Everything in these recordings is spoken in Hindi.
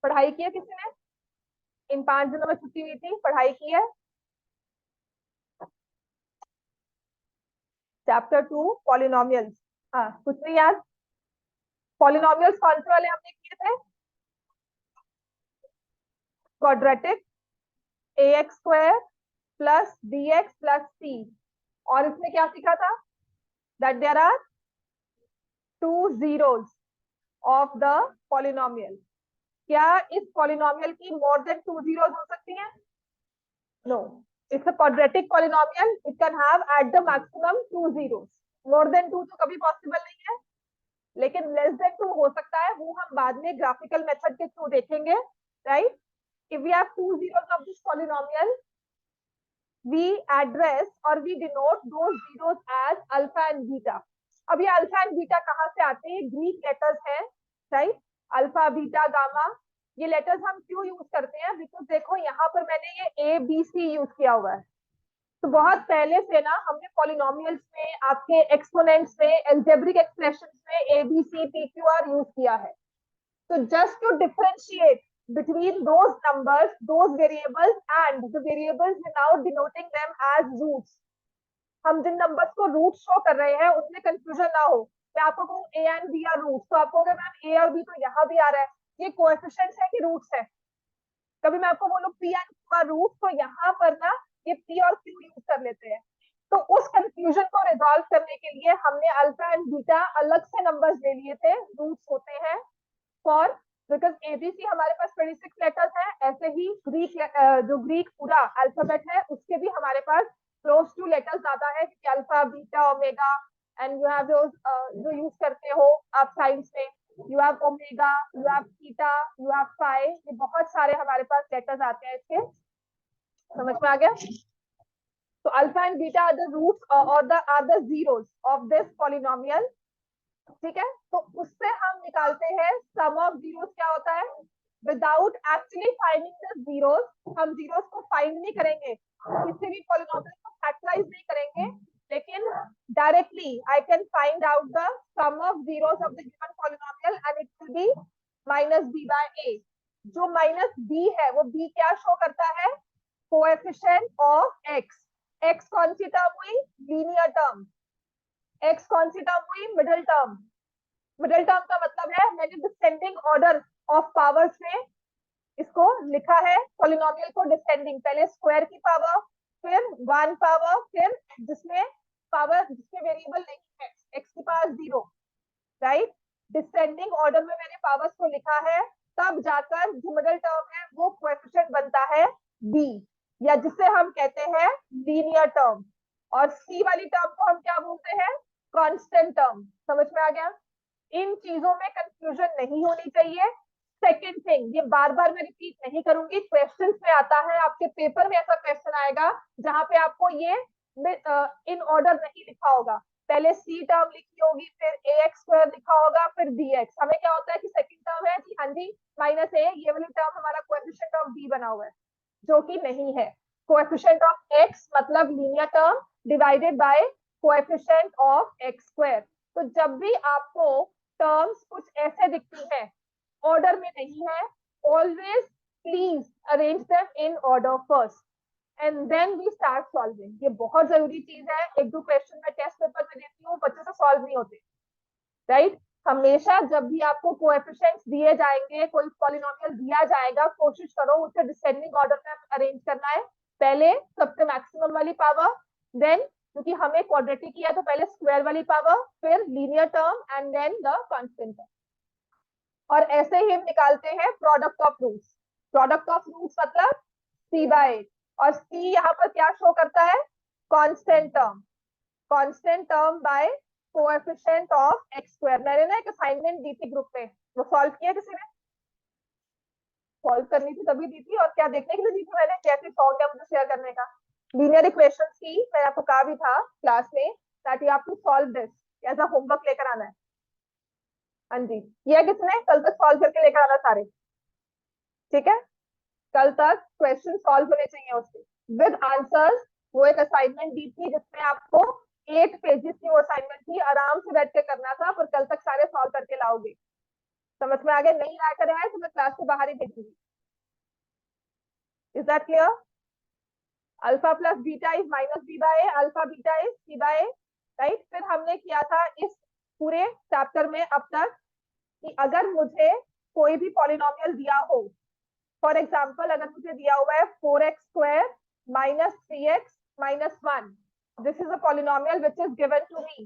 पढ़ाई की है किसी ने? इन 5 दिनों में छुट्टी हुई थी, पढ़ाई की है? Chapter 2 polynomials. हाँ, कुछ नहीं याद? पॉलिनोमियल्स कौन से वाले हमने किए थे? Quadratic, a x square plus b x plus c. और इसमें क्या सीखा था? That there are two zeros of the polynomial. क्या इस पॉलिनोमियल की मोर देन टू जीरोस हो सकती हैं? No, it's a quadratic polynomial, it can have at the maximum two zeros. More than two तो कभी पॉसिबल नहीं है, लेकिन लेस देन टू हो सकता है, वो हम बाद में ग्राफिकल मेथड के थ्रू देखेंगे, right? If we have two zeros of this polynomial, we address or we denote those zeros as alpha and beta. अब ये अल्फा एंड बीटा कहाँ से आते हैं? ग्रीक लेटर्स हैं, राइट? अल्फा, बीटा, गामा, ये लेटर्स हम क्यों यूज करते हैं? बिकॉज देखो यहाँ पर मैंने ये ए बी सी यूज किया हुआ है। तो बहुत पहले से ना हमने पॉलिनोमियल्स में, आपके एक्सपोनेंट्स में, एल्जेब्रिक एक्सप्रेशंस में A B C P Q R use किया है। So just to differentiate between those numbers, those variables, and the variables we're now denoting them as roots. हम जिन नंबर्स को रूट शो कर रहे हैं उसमें कंफ्यूजन ना हो। मैं आपको कहूँ A and B are roots, तो आपको मैम ए और बी तो यहाँ भी आ रहा है, ये कोएफिशिएंट्स है कि रूट्स है? कभी मैं आपको बोलूँ P and Q are roots, तो यहाँ पर ना ये पी और क्यू यूज कर लेते हैं। तो उस कंफ्यूजन को रिजॉल्व करने के लिए हमने अल्फा एंड बीटा अलग से नंबर्स ले लिए थे, रूट्स होते हैं फॉर, बिकॉज एबीसी हमारे पास 26 लेटर्स हैं, ऐसे ही ग्रीक जो ग्रीक पूरा अल्फाबेट है उसके भी हमारे पास क्लोज टू लेटर्स आता है, alpha, beta, omega, and you have जो यूज करते हो आप साइंस में, you have omega, you have theta, you have phi, ये बहुत सारे हमारे पास लेटर्स आते हैं इसके। समझ में आ गया? तो alpha and beta are the roots और the are the zeros of this polynomial. ठीक है, तो उससे हम निकालते हैं सम ऑफ जीरोस। क्या होता है? Without actually finding the zeros, हम जीरोस को फाइंड नहीं करेंगे, किसी भी पॉलिनोमियल को फैक्टराइज नहीं करेंगे, लेकिन directly I can find out the sum of zeros of the given polynomial and it will be minus b by a. जो माइनस बी है वो बी क्या शो करता है? Coefficient of x. एक्स कौन सी टर्म हुई? Linear term. एक्स कौन सी टर्म हुई? Middle term. मिडिल टर्म का मतलब है मैंने डिसेंडिंग ऑर्डर ऑफ पावर्स में इसको लिखा है, पॉलिनोमियल को डिसेंडिंग, पहले स्क्वायर की पावर, फिर 1 पावर, फिर जिसमें पावर जिसमें वेरिएबल नहीं है, एक्स की पावर 0, राइट? डिसेंडिंग ऑर्डर में मैंने पावर्स को लिखा है, तब जाकर जो मिडिल टर्म है वो कोएफिशिएंट बनता है बी, या जिसे हम कहते हैं लीनियर टर्म। और सी वाली टर्म को हम क्या बोलते हैं? Constant term. समझ में आ गया? इन चीजों में कंफ्यूजन नहीं होनी चाहिए। सेकंड थिंग, ये बार बार मैं रिपीट नहीं करूंगी, क्वेश्चंस में आता है, आपके पेपर में ऐसा क्वेश्चन आएगा जहां पे आपको ये इन ऑर्डर नहीं लिखा होगा, पहले सी टर्म लिखी होगी, फिर ए एक्स स्क्वायर लिखा होगा, फिर बी एक्स। हमें क्या होता है कि सेकंड टर्म है कि हाँ जी माइनस ए, ये वाली टर्म हमारा कोएफिशिएंट ऑफ बी बना हुआ है, जो कि नहीं है। कोएफिशिएंट ऑफ एक्स मतलब linear term divided by coefficient of x square. तो जब भी आपको टर्म्स कुछ ऐसे दिखती हैं, ऑर्डर में नहीं है, always please arrange them in order first and then we start solving. ये बहुत जरूरी चीज है, एक दो क्वेश्चन मैं टेस्ट पेपर में देती हूँ, बच्चों से सॉल्व नहीं होते, राइट? हमेशा जब भी आपको कोएफिशिएंट्स दिए जाएंगे, कोई पॉलिनोमियल दिया जाएगा, कोशिश करो उसे डिसेंडिंग ऑर्डर में अरेंज करना है, पहले सबसे मैक्सिमम वाली पावर, देन क्योंकि हमें क्वाड्रेटिक किया तो पहले स्क्वायर वाली पावर, फिर linear term and then the constant term. और ऐसे ही हम निकालते हैं product of roots. Product of roots मतलब सी बाय, और सी यहाँ पर क्या शो करता है? Constant term. Constant term by coefficient of x square. मैंने ना एक असाइनमेंट दी थी ग्रुप में, वो सॉल्व किया किसी ने? सॉल्व करनी थी तभी दी थी, और क्या देखने के लिए दी थी मैंने, कैसे सॉल्व किया मुझे शेयर करने का। लीनियर इक्वेशंस की मैंने आपको कहा भी था क्लास में that you have to solve this, as a homework लेकर आना है। हाँ जी, ये किसने कल तक सॉल्व करके लेकर आना सारे, ठीक है? कल तक क्वेश्चन सॉल्व होने चाहिए उसके विद आंसर्स। वो एक असाइनमेंट दी थी जिसमें आपको 8 पेजेस की वो असाइनमेंट थी, आराम से बैठ के करना था, पर कल तक सारे सॉल्व करके लाओगे। समझ में आ गया? नहीं आया करे है तो मैं क्लास के बाहर ही भेजूंगी। Is that clear? Alpha plus beta is minus b by a, alpha beta is c by a, right. फिर हमने किया था इस पूरे चैप्टर में अब तक कि अगर मुझे कोई भी पॉलिनोमियल दिया हो, फॉर एग्जाम्पल अगर मुझे दिया हुआ है 4x² minus 3x minus 1, this is a polynomial which is given to me,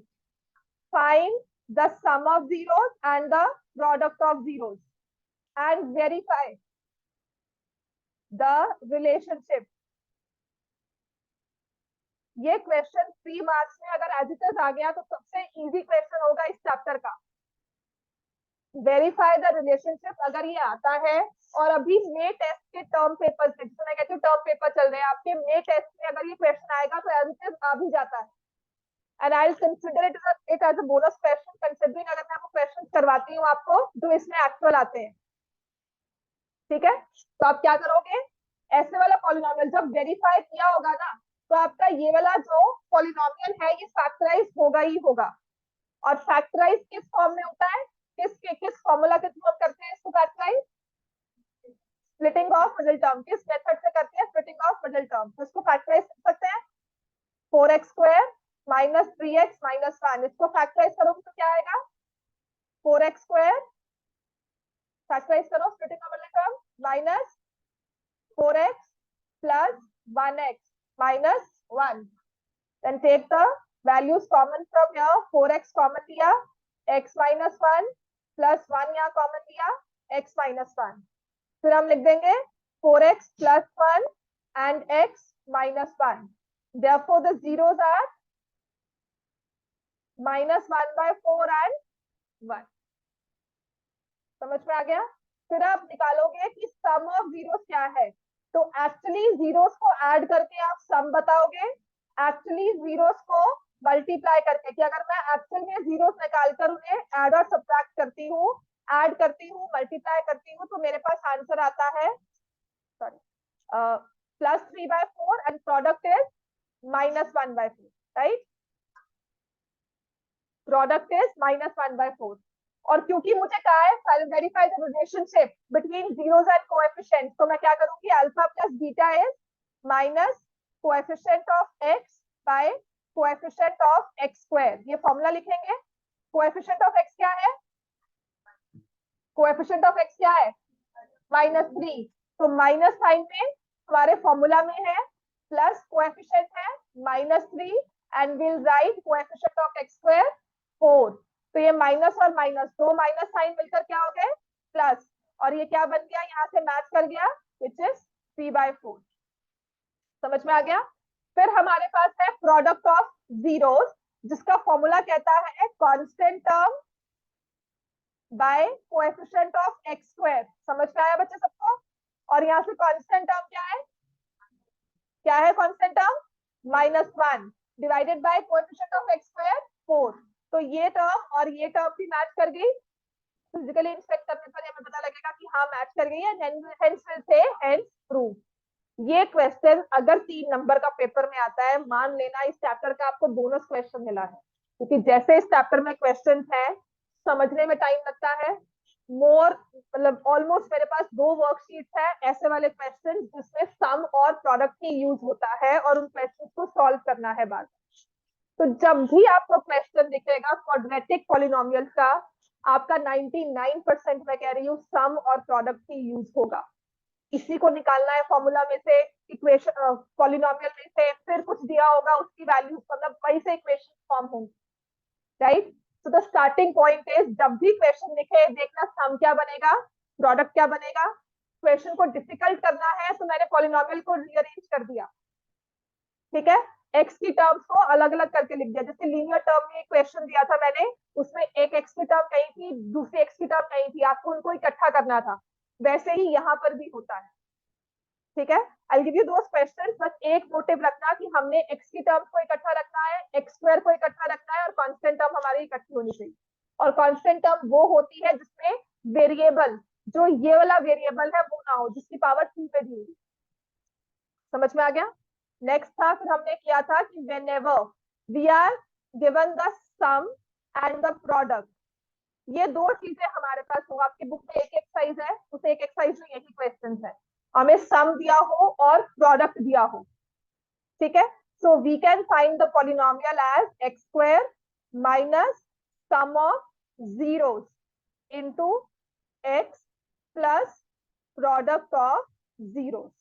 find the sum of zeros and the product of zeros and verify the relationship। ये क्वेश्चन 3 मार्क्स में अगर एज इट इज आ गया तो सबसे इजी क्वेश्चन होगा इस चैप्टर का। वेरीफाई द रिलेशनशिप अगर ये आता है, और अभी मे टेस्ट के टर्म पेपर से, जिसमें मैं कहती हूँ टर्म पेपर चल रहे हैं आपके, मे टेस्ट में अगर ये क्वेश्चन आएगा तो एज इट इज आ भी जाता है। And I will consider it as a bonus question, considering अगर मैं आपको क्वेश्चन करवाती हूँ आपको जो इसमें एक्चुअल आते हैं। ठीक है, तो आप क्या करोगे, ऐसे वाला पॉलिनोमियल जब वेरीफाई किया होगा ना, तो आपका ये वाला जो पॉलिनोमियल है ये फैक्टराइज होगा ही होगा। और फैक्टराइज किस फॉर्म में होता है, किस फॉर्मूला के थ्रू हम करते हैं इसको factorise? Splitting of middle term. किस मेथड से करते हैं? Splitting of middle term. तो इसको फैक्टराइज कर सकते हैं 4x² माइनस 3x माइनस 1, इसको फैक्टराइज करोगे तो क्या आएगा? 4x², फैक्टराइज करो splitting of middle term, minus 4x plus 1x minus 1. Then take the values common from here. 4x common लिया, x minus 1 plus 1 यहाँ common लिया, x minus 1. फिर हम लिख देंगे 4x plus 1 and x minus 1. Therefore the zeros are minus 1 by 4 and 1. समझ में आ गया? फिर आप निकालोगे कि सम ऑफ जीरोस क्या है। तो एक्चुअली जीरोस को ऐड करके आप सम बताओगे, एक्चुअली जीरोस को मल्टीप्लाई करके, कि अगर मैं एक्चुअल में जीरोस निकाल कर उन्हें ऐड और सब्ट्रैक्ट करती हूँ, ऐड करती हूँ, मल्टीप्लाई करती हूँ, तो मेरे पास आंसर आता है sorry +3/4 and product is -1/4, right. Product is -1/4। और क्योंकि मुझे कहा है verify the relationship between zeros and coefficients, तो मैं क्या करूंगी, alpha plus beta is minus coefficient of x by coefficient of x²। ये फॉर्मूला लिखेंगे। कोएफिशिएंट ऑफ x क्या है? कोएफिशिएंट ऑफ x क्या है? -3। तो माइनस साइन में हमारे फॉर्मूला में है, प्लस कोएफिशिएंट है -3 and will write coefficient of x² 4। तो ये माइनस और माइनस, दो माइनस साइन मिलकर क्या हो गए? प्लस। और ये क्या बन गया? यहाँ से मैच कर गया, विच इज 3/4। समझ में आ गया? फिर हमारे पास है प्रोडक्ट ऑफ जीरोस, जिसका फॉर्मूला कहता है constant term by coefficient of x²। समझ में आया बच्चे सबको? और यहाँ से कांस्टेंट टर्म क्या है? क्या है constant term? -1 divided by coefficient of x² 4। तो ये टर्म और ये टर्म भी मैच कर गई। फिजिकली इंस्पेक्ट करने पर हमें पता लगेगा कि हाँ मैच कर गई है, hence will say hence prove. ये क्वेश्चन अगर 3 नंबर का पेपर में आता है, मान लेना इस चैप्टर का आपको बोनस क्वेश्चन मिला है, क्योंकि जैसे इस चैप्टर में क्वेश्चन है समझने में टाइम लगता है मोर, मतलब ऑलमोस्ट मेरे पास 2 वर्कशीट्स है ऐसे वाले क्वेश्चन जिसमें सम और प्रोडक्ट ही यूज होता है और उन क्वेश्चन को सॉल्व करना है बाद। तो जब भी आपको क्वेश्चन दिखेगा क्वाड्रेटिक पॉलिनोमियल का, आपका 99% मैं कह रही हूँ सम और प्रोडक्ट ही यूज होगा। इसी को निकालना है फॉर्मूला में से, इक्वेशन पॉलिनोमियल में से, फिर कुछ दिया होगा उसकी वैल्यू, मतलब वही से इक्वेशन फॉर्म होंगी, right. So the starting point is जब भी क्वेश्चन दिखे देखना सम क्या बनेगा, प्रोडक्ट क्या बनेगा। क्वेश्चन को डिफिकल्ट करना है तो मैंने पॉलिनोमियल को रीअरेंज कर दिया, ठीक है, एक्स की टर्म्स को अलग अलग करके लिख दिया। जैसे लीनियर टर्म में क्वेश्चन दिया था मैंने, उसमें एक एक्स की टर्म कहीं थी, दूसरी एक्स की टर्म कहीं थी, आपको उनको इकट्ठा करना था। वैसे ही यहाँ पर भी होता है, ठीक है। I give you those questions, बस एक मोटिव रखना कि हमने एक्स की टर्म्स को इकट्ठा रखना है, x² को इकट्ठा रखना है, और कांस्टेंट टर्म हमारी इकट्ठी होनी चाहिए। और कांस्टेंट टर्म वो होती है जिसमें वेरिएबल, जो ये वाला वेरिएबल है वो ना हो, जिसकी पावर 2 पे दी हुई। समझ में आ गया? नेक्स्ट था, फिर हमने किया था कि whenever we are given the sum and the product, ये दो चीजें हमारे पास हो। आपके बुक में एक एक्सरसाइज है, उस एक एक्सरसाइज में यही क्वेश्चन है, हमें सम दिया हो और प्रोडक्ट दिया हो, ठीक है। So we can find the polynomial as x square minus sum of zeros into x plus product of zeros,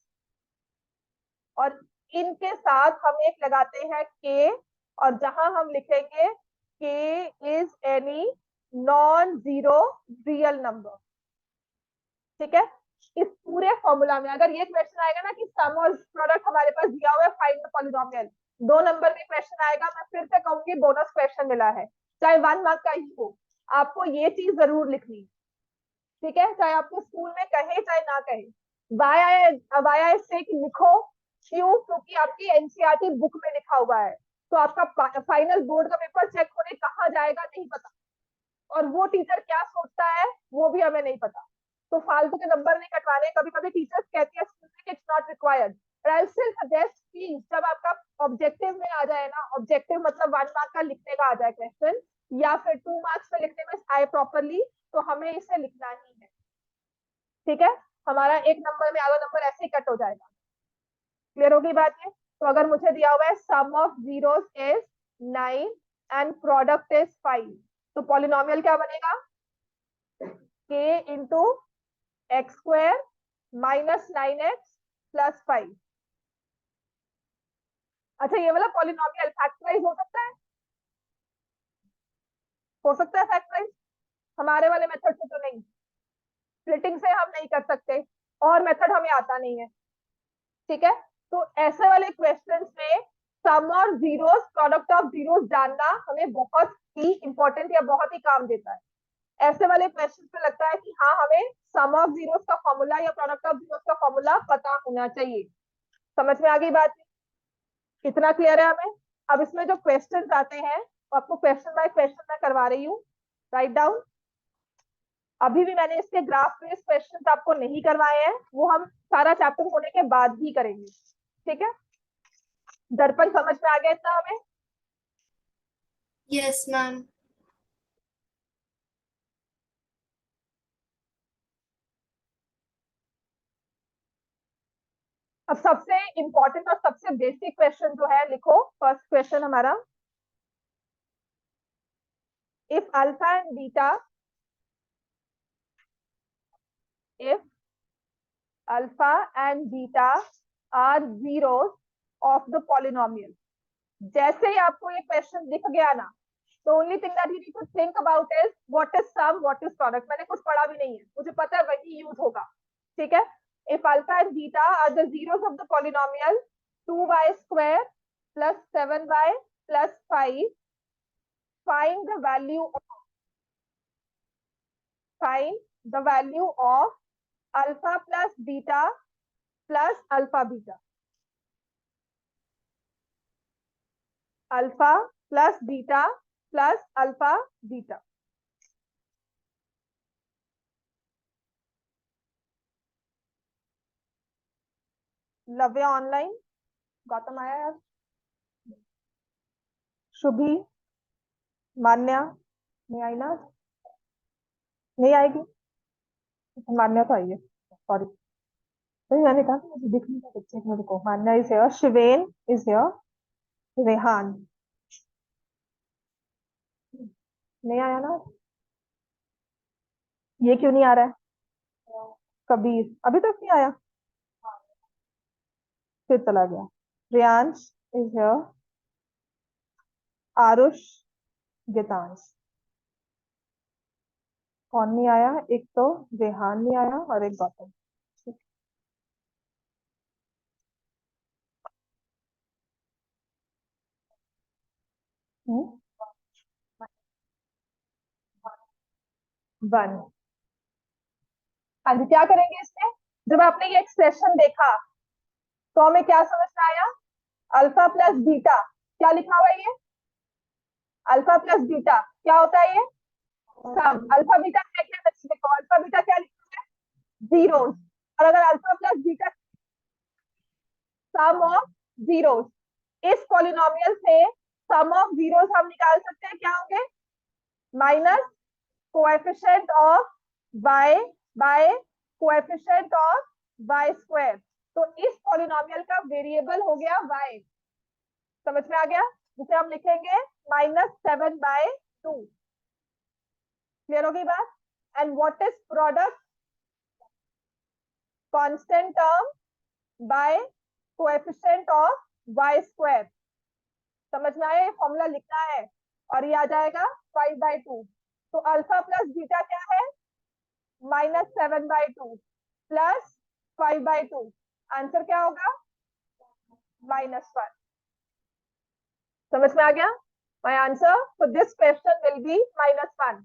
और इनके साथ हम एक लगाते हैं के, और जहां हम लिखेंगे के is any non zero real number, ठीक है। इस पूरे फॉर्मूला में अगर ये क्वेश्चन आएगा ना कि सम और प्रोडक्ट हमारे पास दिया हुआ है, फाइंड द पॉलिनोमियल, 2 नंबर में क्वेश्चन आएगा, मैं फिर से कहूंगी बोनस क्वेश्चन मिला है, चाहे 1 मार्क का ही हो, आपको ये चीज जरूर लिखनी, ठीक है। चाहे आपको स्कूल में कहे चाहे ना कहे, वाई आई से लिखो, क्यों? क्योंकि आपकी एनसीईआरटी बुक में लिखा हुआ है, तो आपका फाइनल बोर्ड का पेपर चेक होने कहाँ जाएगा नहीं पता, और वो टीचर क्या सोचता है वो भी हमें नहीं पता, तो फालतू के नंबर नहीं कटवाने। कभी कभी टीचर्स कहती है it's not required, but I still suggest please, जब आपका ऑब्जेक्टिव में आ जाए ना, ऑब्जेक्टिव मतलब 1 मार्क का लिखने का आ जाए क्वेश्चन, या फिर 2 मार्क्स में लिखने में आए प्रॉपरली, तो हमें इसे लिखना ही है, ठीक है। हमारा 1 नंबर में आधा नंबर ऐसे ही कट हो जाएगा। क्लियर होगी बात है? तो अगर मुझे दिया हुआ है sum of zeros is 9 and product is 5, तो पॉलिनोमियल क्या बनेगा? k into x square minus 9x plus 5। अच्छा, ये वाला पॉलिनोमियल फैक्टराइज हो सकता है? हो सकता है फैक्टराइज, हमारे वाले मेथड से तो नहीं, स्प्लिटिंग से हम नहीं कर सकते, और मेथड हमें आता नहीं है, ठीक है। तो ऐसे वाले क्वेश्चन में सम और जीरोस, प्रोडक्ट ऑफ जीरोस जानना हमें बहुत ही इंपॉर्टेंट या बहुत ही काम देता है। ऐसे वाले क्वेश्चन पे लगता है कि हाँ, हमें सम ऑफ जीरोस का फॉर्मूला या प्रोडक्ट ऑफ जीरोस का फॉर्मूला पता होना चाहिए। समझ में आ गई बात? कितना क्लियर है हमें? अब इसमें जो क्वेश्चन आते हैं, तो आपको क्वेश्चन बाय क्वेश्चन मैं करवा रही हूँ, राइट डाउन। अभी भी मैंने इसके ग्राफ बेस्ड क्वेश्चन आपको नहीं करवाए हैं, वो हम सारा चैप्टर होने के बाद ही करेंगे, ठीक है। दर्पण समझ में आ गया इतना हमें? Yes ma'am. अब सबसे इंपॉर्टेंट और सबसे बेसिक क्वेश्चन जो है, लिखो फर्स्ट क्वेश्चन हमारा, if alpha and beta, if alpha and beta are zeros of the polynomial। जैसे ही आपको ये क्वेश्चन दिख गया ना, तो only thing that you need to think about is what is sum, what is product. मैंने कुछ पढ़ा भी नहीं है, मुझे पता है वही यूज होगा, ठीक है। If alpha and beta are the zeros of the polynomial 2y square plus 7y plus 5, find the value of, find the value of alpha plus beta plus alpha beta, alpha plus beta plus alpha beta. Lavya online, Gautam आया यार, शुभी, मान्या नहीं आई ना? नहीं आएगी, मान्या तो आई है, सॉरी। नहीं, मैंने कहा कि मुझे दिख नहीं रहा बच्चे मेरे को। Manya is here, Shiven is here, Rehan नहीं आया ना? ये क्यों नहीं आ रहा है? कबीर अभी तक नहीं आया, फिर चला गया। Riyansh is here, Aarush, Geetansh. कौन नहीं आया? एक तो रेहान नहीं आया और एक गौतम। वन। हाँ जी, क्या करेंगे इसमें? जब आपने ये एक्सप्रेशन देखा, तो हमें क्या समझ में आया? अल्फा प्लस बीटा, क्या लिखा हुआ है ये? अल्फा प्लस बीटा क्या होता है ये? सम। अल्फा बीटा क्या क्या देखो, अल्फा बीटा क्या लिखा है? जीरोस। और अगर alpha plus beta some of zeros, इस पॉलिनोमियल से सम ऑफ जीरोस हम निकाल सकते हैं, क्या होंगे? Minus coefficient of y by coefficient of y square. तो इस पॉलिनोमियल का वेरिएबल हो गया y। समझ में आ गया? जिसे हम लिखेंगे -7/2। क्लियर हो गई बात? And what is product constant term by coefficient of y square. समझ में आया? फॉर्मूला लिखना है और ये आ जाएगा 5/2। तो अल्फा प्लस बीटा क्या है? -7/2 प्लस 5/2। आंसर क्या होगा? -1। समझ में आ गया? My answer for this question will be -1।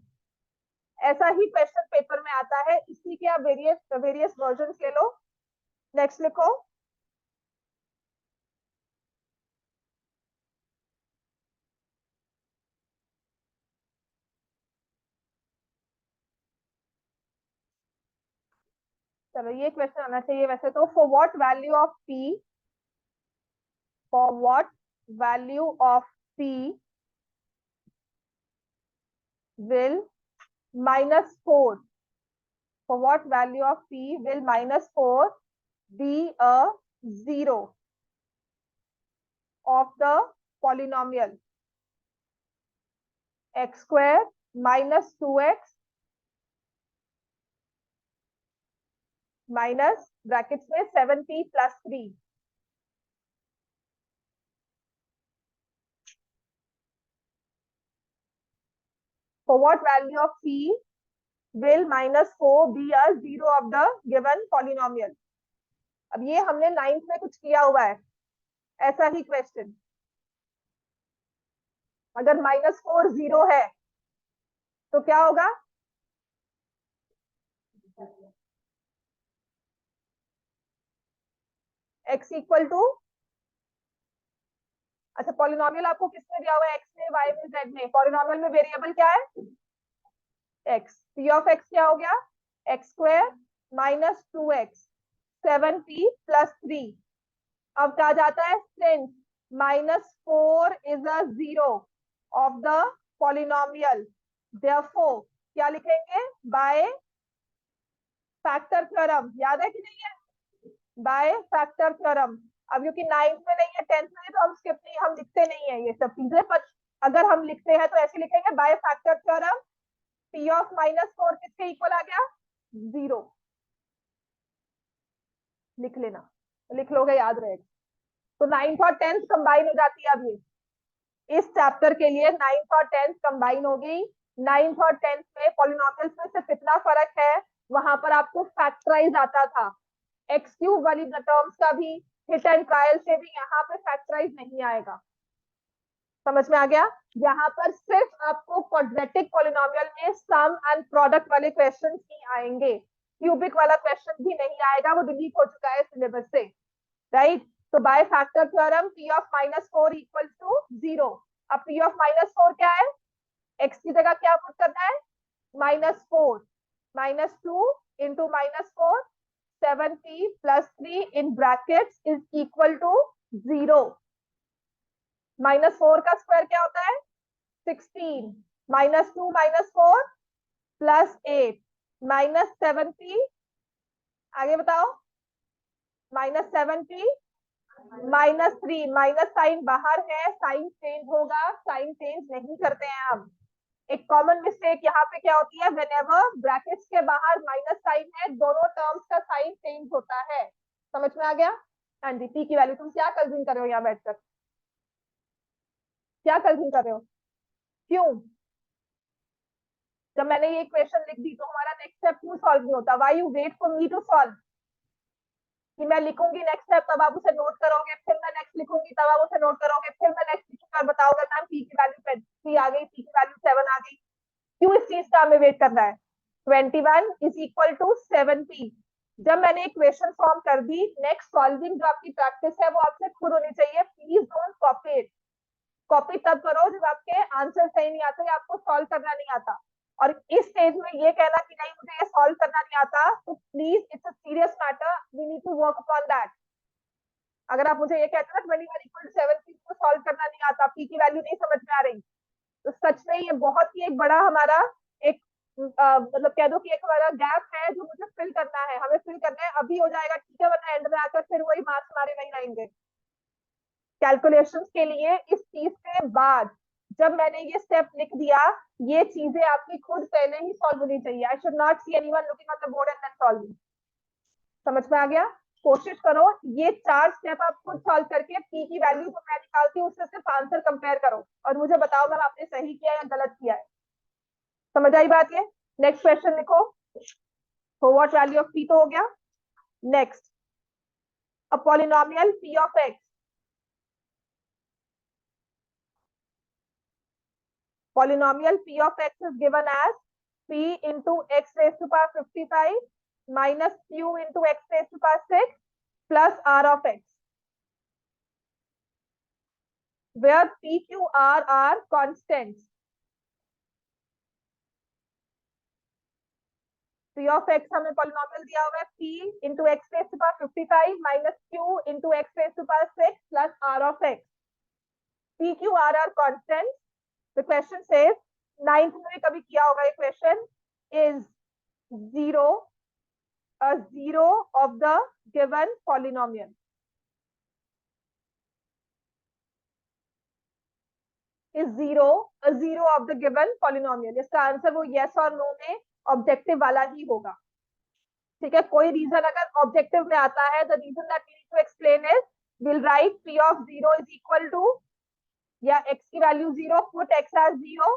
ऐसा ही क्वेश्चन पेपर में आता है, इसी के आप वेरियस वर्जन ले लो। नेक्स्ट लिखो। चलो ये क्वेश्चन आना चाहिए वैसे तो। For what value of p, for what value of p will -4, for what value of p will -4 be a zero of the polynomial x square minus 2x minus brackets में 7p plus 3। For what value of p will -4 be a zero of the given polynomial। अब ये हमने 9th में कुछ किया हुआ है ऐसा ही क्वेश्चन। अगर -4 जीरो है तो क्या होगा? x इक्वल टू, अच्छा पॉलिनोमियल आपको किसमें दिया हुआ है? x में, y में, z में। पॉलिनोमियल में वेरिएबल क्या है? x। p ऑफ x क्या हो गया? x square minus 2x 7p plus 3। अब कहा जाता है since -4 is a zero of the polynomial, therefore क्या लिखेंगे? Bye factor theorem. याद है कि नहीं है? Bye factor theorem. अब क्योंकि 9th में नहीं है 10th में, तो हम स्किप नहीं, हम लिखते नहीं है ये सब चीजें, पर अगर हम लिखते हैं तो ऐसे लिखेंगे bye factor theorem p of -4 किसके इक्वल आ गया? जीरो। लिख लेना, लिख लोगे याद रहेगा। तो 9th और 10th कंबाइन हो जाती है। अब ये इस चैप्टर के लिए 9th और 10th कंबाइन हो गई। 9th और 10th में पॉलिनोमियल्स में सिर्फ इतना फर्क है, वहां पर आपको फैक्टराइज आता था। एक्स क्यूब वाली टर्म्स का भी हिट एंड ट्रायल से भी यहाँ पे फैक्टराइज नहीं आएगा। समझ में आ गया? यहाँ पर सिर्फ आपको क्वाड्रेटिक पॉलिनोमियल में सम एंड प्रोडक्ट वाले क्वेश्चन ही आएंगे। क्यूबिक वाला क्वेश्चन भी नहीं आएगा, वो डिलीट हो चुका है सिलेबस से। राइट? तो by factor theorem p of -4 equal to 0। अब p ऑफ -4 क्या है? x की जगह क्या पुट करना है? -4 -2 into -4 7p plus 3 in brackets is equal to 0। -4 का स्क्वायर क्या होता है? 16 -2 -4 प्लस 8 -7p। आगे बताओ। -7p -3, माइनस साइन बाहर है, साइन चेंज होगा, साइन चेंज नहीं करते हैं हम। एक कॉमन मिस्टेक यहाँ पे क्या होती है? व्हेनेवर ब्रैकेट्स के बाहर माइनस साइन है, दोनों टर्म्स का साइन चेंज होता है। समझ में आ गया? हाँ जी। p की वैल्यू तुम क्या कंज्यूम कर रहे हो यहाँ बैठकर? क्या कंज्यूम कर रहे हो? क्यों? जब मैंने ये क्वेश्चन लिख दी तो हमारा नेक्स्ट स्टेप क्यों सॉल्व नहीं होता? Why you wait for me to solve? कि मैं लिखूंगी नेक्स्ट स्टेप, तब आप उसे नोट करोगे, फिर मैं नेक्स्ट लिखूंगी, तब आप उसे नोट करोगे, फिर मैं नेक्स्ट लिखूंगा और बताओगे मैम p की वैल्यू 3 आ गई, p की वैल्यू 7 आ गई। क्यों इस चीज का हमें वेट करना है? 21 इज इक्वल टू 7p। जब मैंने इक्वेशन फॉर्म कर दी, नेक्स्ट सॉल्विंग जो आपकी प्रैक्टिस है वो आपसे खुद होनी चाहिए। Please don't copy it. Copy तब करो जब आपके आंसर सही नहीं आते या आपको सॉल्व करना नहीं आता। और इस स्टेज में ये कहना कि नहीं मुझे ये सॉल्व करना नहीं आता, तो please it's a serious matter, we need to work upon that. अगर आप मुझे ये कहते हैं ना 21 इक्वल टू 7 को सॉल्व करना नहीं आता, p की वैल्यू नहीं समझ में आ रही, तो सच में ये बहुत ही एक बड़ा हमारा एक मतलब कह दो कि एक हमारा गैप है जो मुझे फिल करना है, हमें फिल करना है, अभी हो जाएगा ठीक है, वरना एंड में आकर फिर वही मार्क्स हमारे वही आएंगे। कैलकुलेशंस के लिए इस चीज के बाद जब मैंने ये स्टेप लिख दिया, ये चीजें आपकी खुद पहले ही सॉल्व होनी चाहिए। I should not see anyone looking on the board and then solving. समझ में आ गया? कोशिश करो ये 4 स्टेप आप खुद सॉल्व करके पी की वैल्यू को मैं निकालती हूँ उससे सिर्फ आंसर कंपेयर करो और मुझे बताओ मैम आपने सही किया या गलत किया है। समझ आई बात? ये नेक्स्ट क्वेश्चन लिखो। तो व्हाट वैल्यू ऑफ पी तो हो गया। Next, a polynomial P of x, polynomial p of x is given as p into x raised to power 55 minus q into x raised to power 6 plus r of x, where p, q, r are constants. p of x हमें polynomial दिया हुआ है p into x raised to power 55 minus q into x raised to power 6 plus r of x. p, q, r are constants. The question says, 9th में कभी किया होगा ये question, is 0 a zero of the given polynomial? is zero a zero of the given polynomial? इसका आंसर वो yes और no में ऑब्जेक्टिव वाला ही होगा। ठीक है, कोई रीजन अगर ऑब्जेक्टिव में आता है, the reason that we need to explain is we'll write p of 0 is equal to, या x की value 0, put x as 0,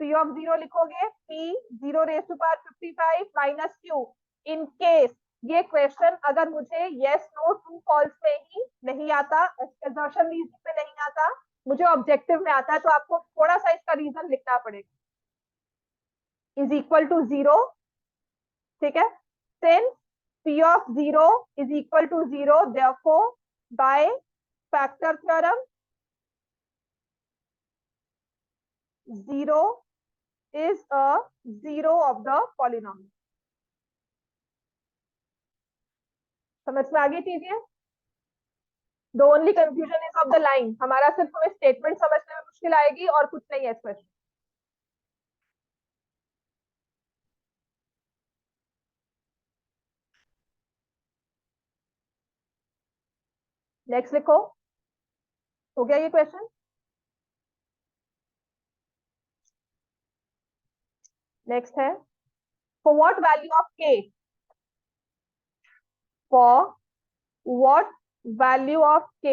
p of 0 लिखोगे p 0 raised to power 55 minus q। In case ये क्वेश्चन अगर मुझे yes no true false में ही नहीं आता, assertion रीजनिंग में नहीं आता, मुझे ऑब्जेक्टिव में आता है, तो आपको थोड़ा सा इसका रीजन लिखना पड़ेगा। इज इक्वल टू 0, ठीक है, since p of 0 is equal to 0, therefore by factor theorem 0 is a zero of the polynomial। समझ में आ गई चीजें? The only confusion is of the line, हमारा सिर्फ हमें स्टेटमेंट समझने में मुश्किल आएगी और कुछ नहीं है इस क्वेश्चन। नेक्स्ट लिखो। हो गया ये क्वेश्चन? नेक्स्ट है, for what value of k, for what value of k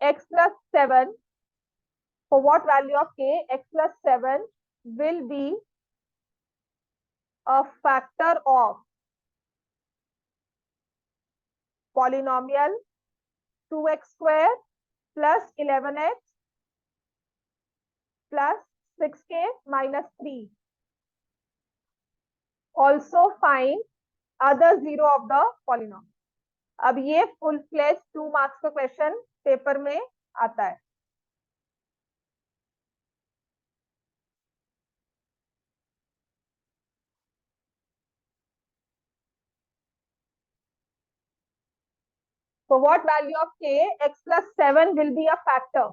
x plus 7, for what value of k x plus 7 will be a factor of polynomial 2x square plus 11x plus 6k minus 3. Also find other zero of the polynomial. अब ये फुल फ्लेज 2 मार्क्स का क्वेश्चन पेपर में आता है। For what value of k x plus 7 will be a factor?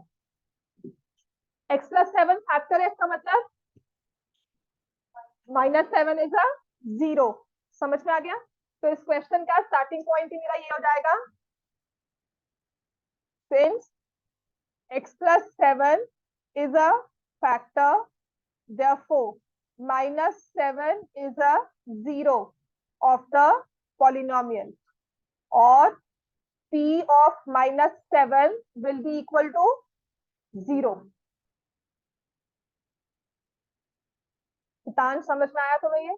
x plus 7 factor है, इसका मतलब -7 इज अ 0। समझ में आ गया? तो इस क्वेश्चन का स्टार्टिंग पॉइंट ही मेरा ये हो जाएगा, since x plus 7 is a factor, therefore -7 is a zero of the polynomial, or p of -7 will be equal to 0। Hitansh समझ में आया तुम्हें? ये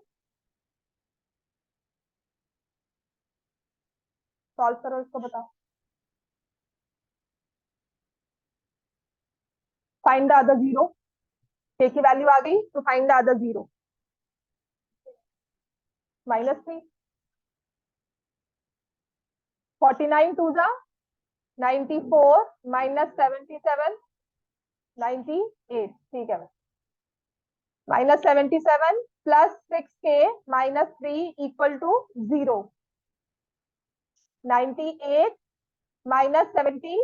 सॉल्व करो, इसको बताओ। Find the other zero, k की वैल्यू आ गई तो फाइंड द अदर जीरो। -3, 49 टू जा 94 minus 77 98, ठीक है। -77 plus 6k minus 3 equal to 0। 98 minus 70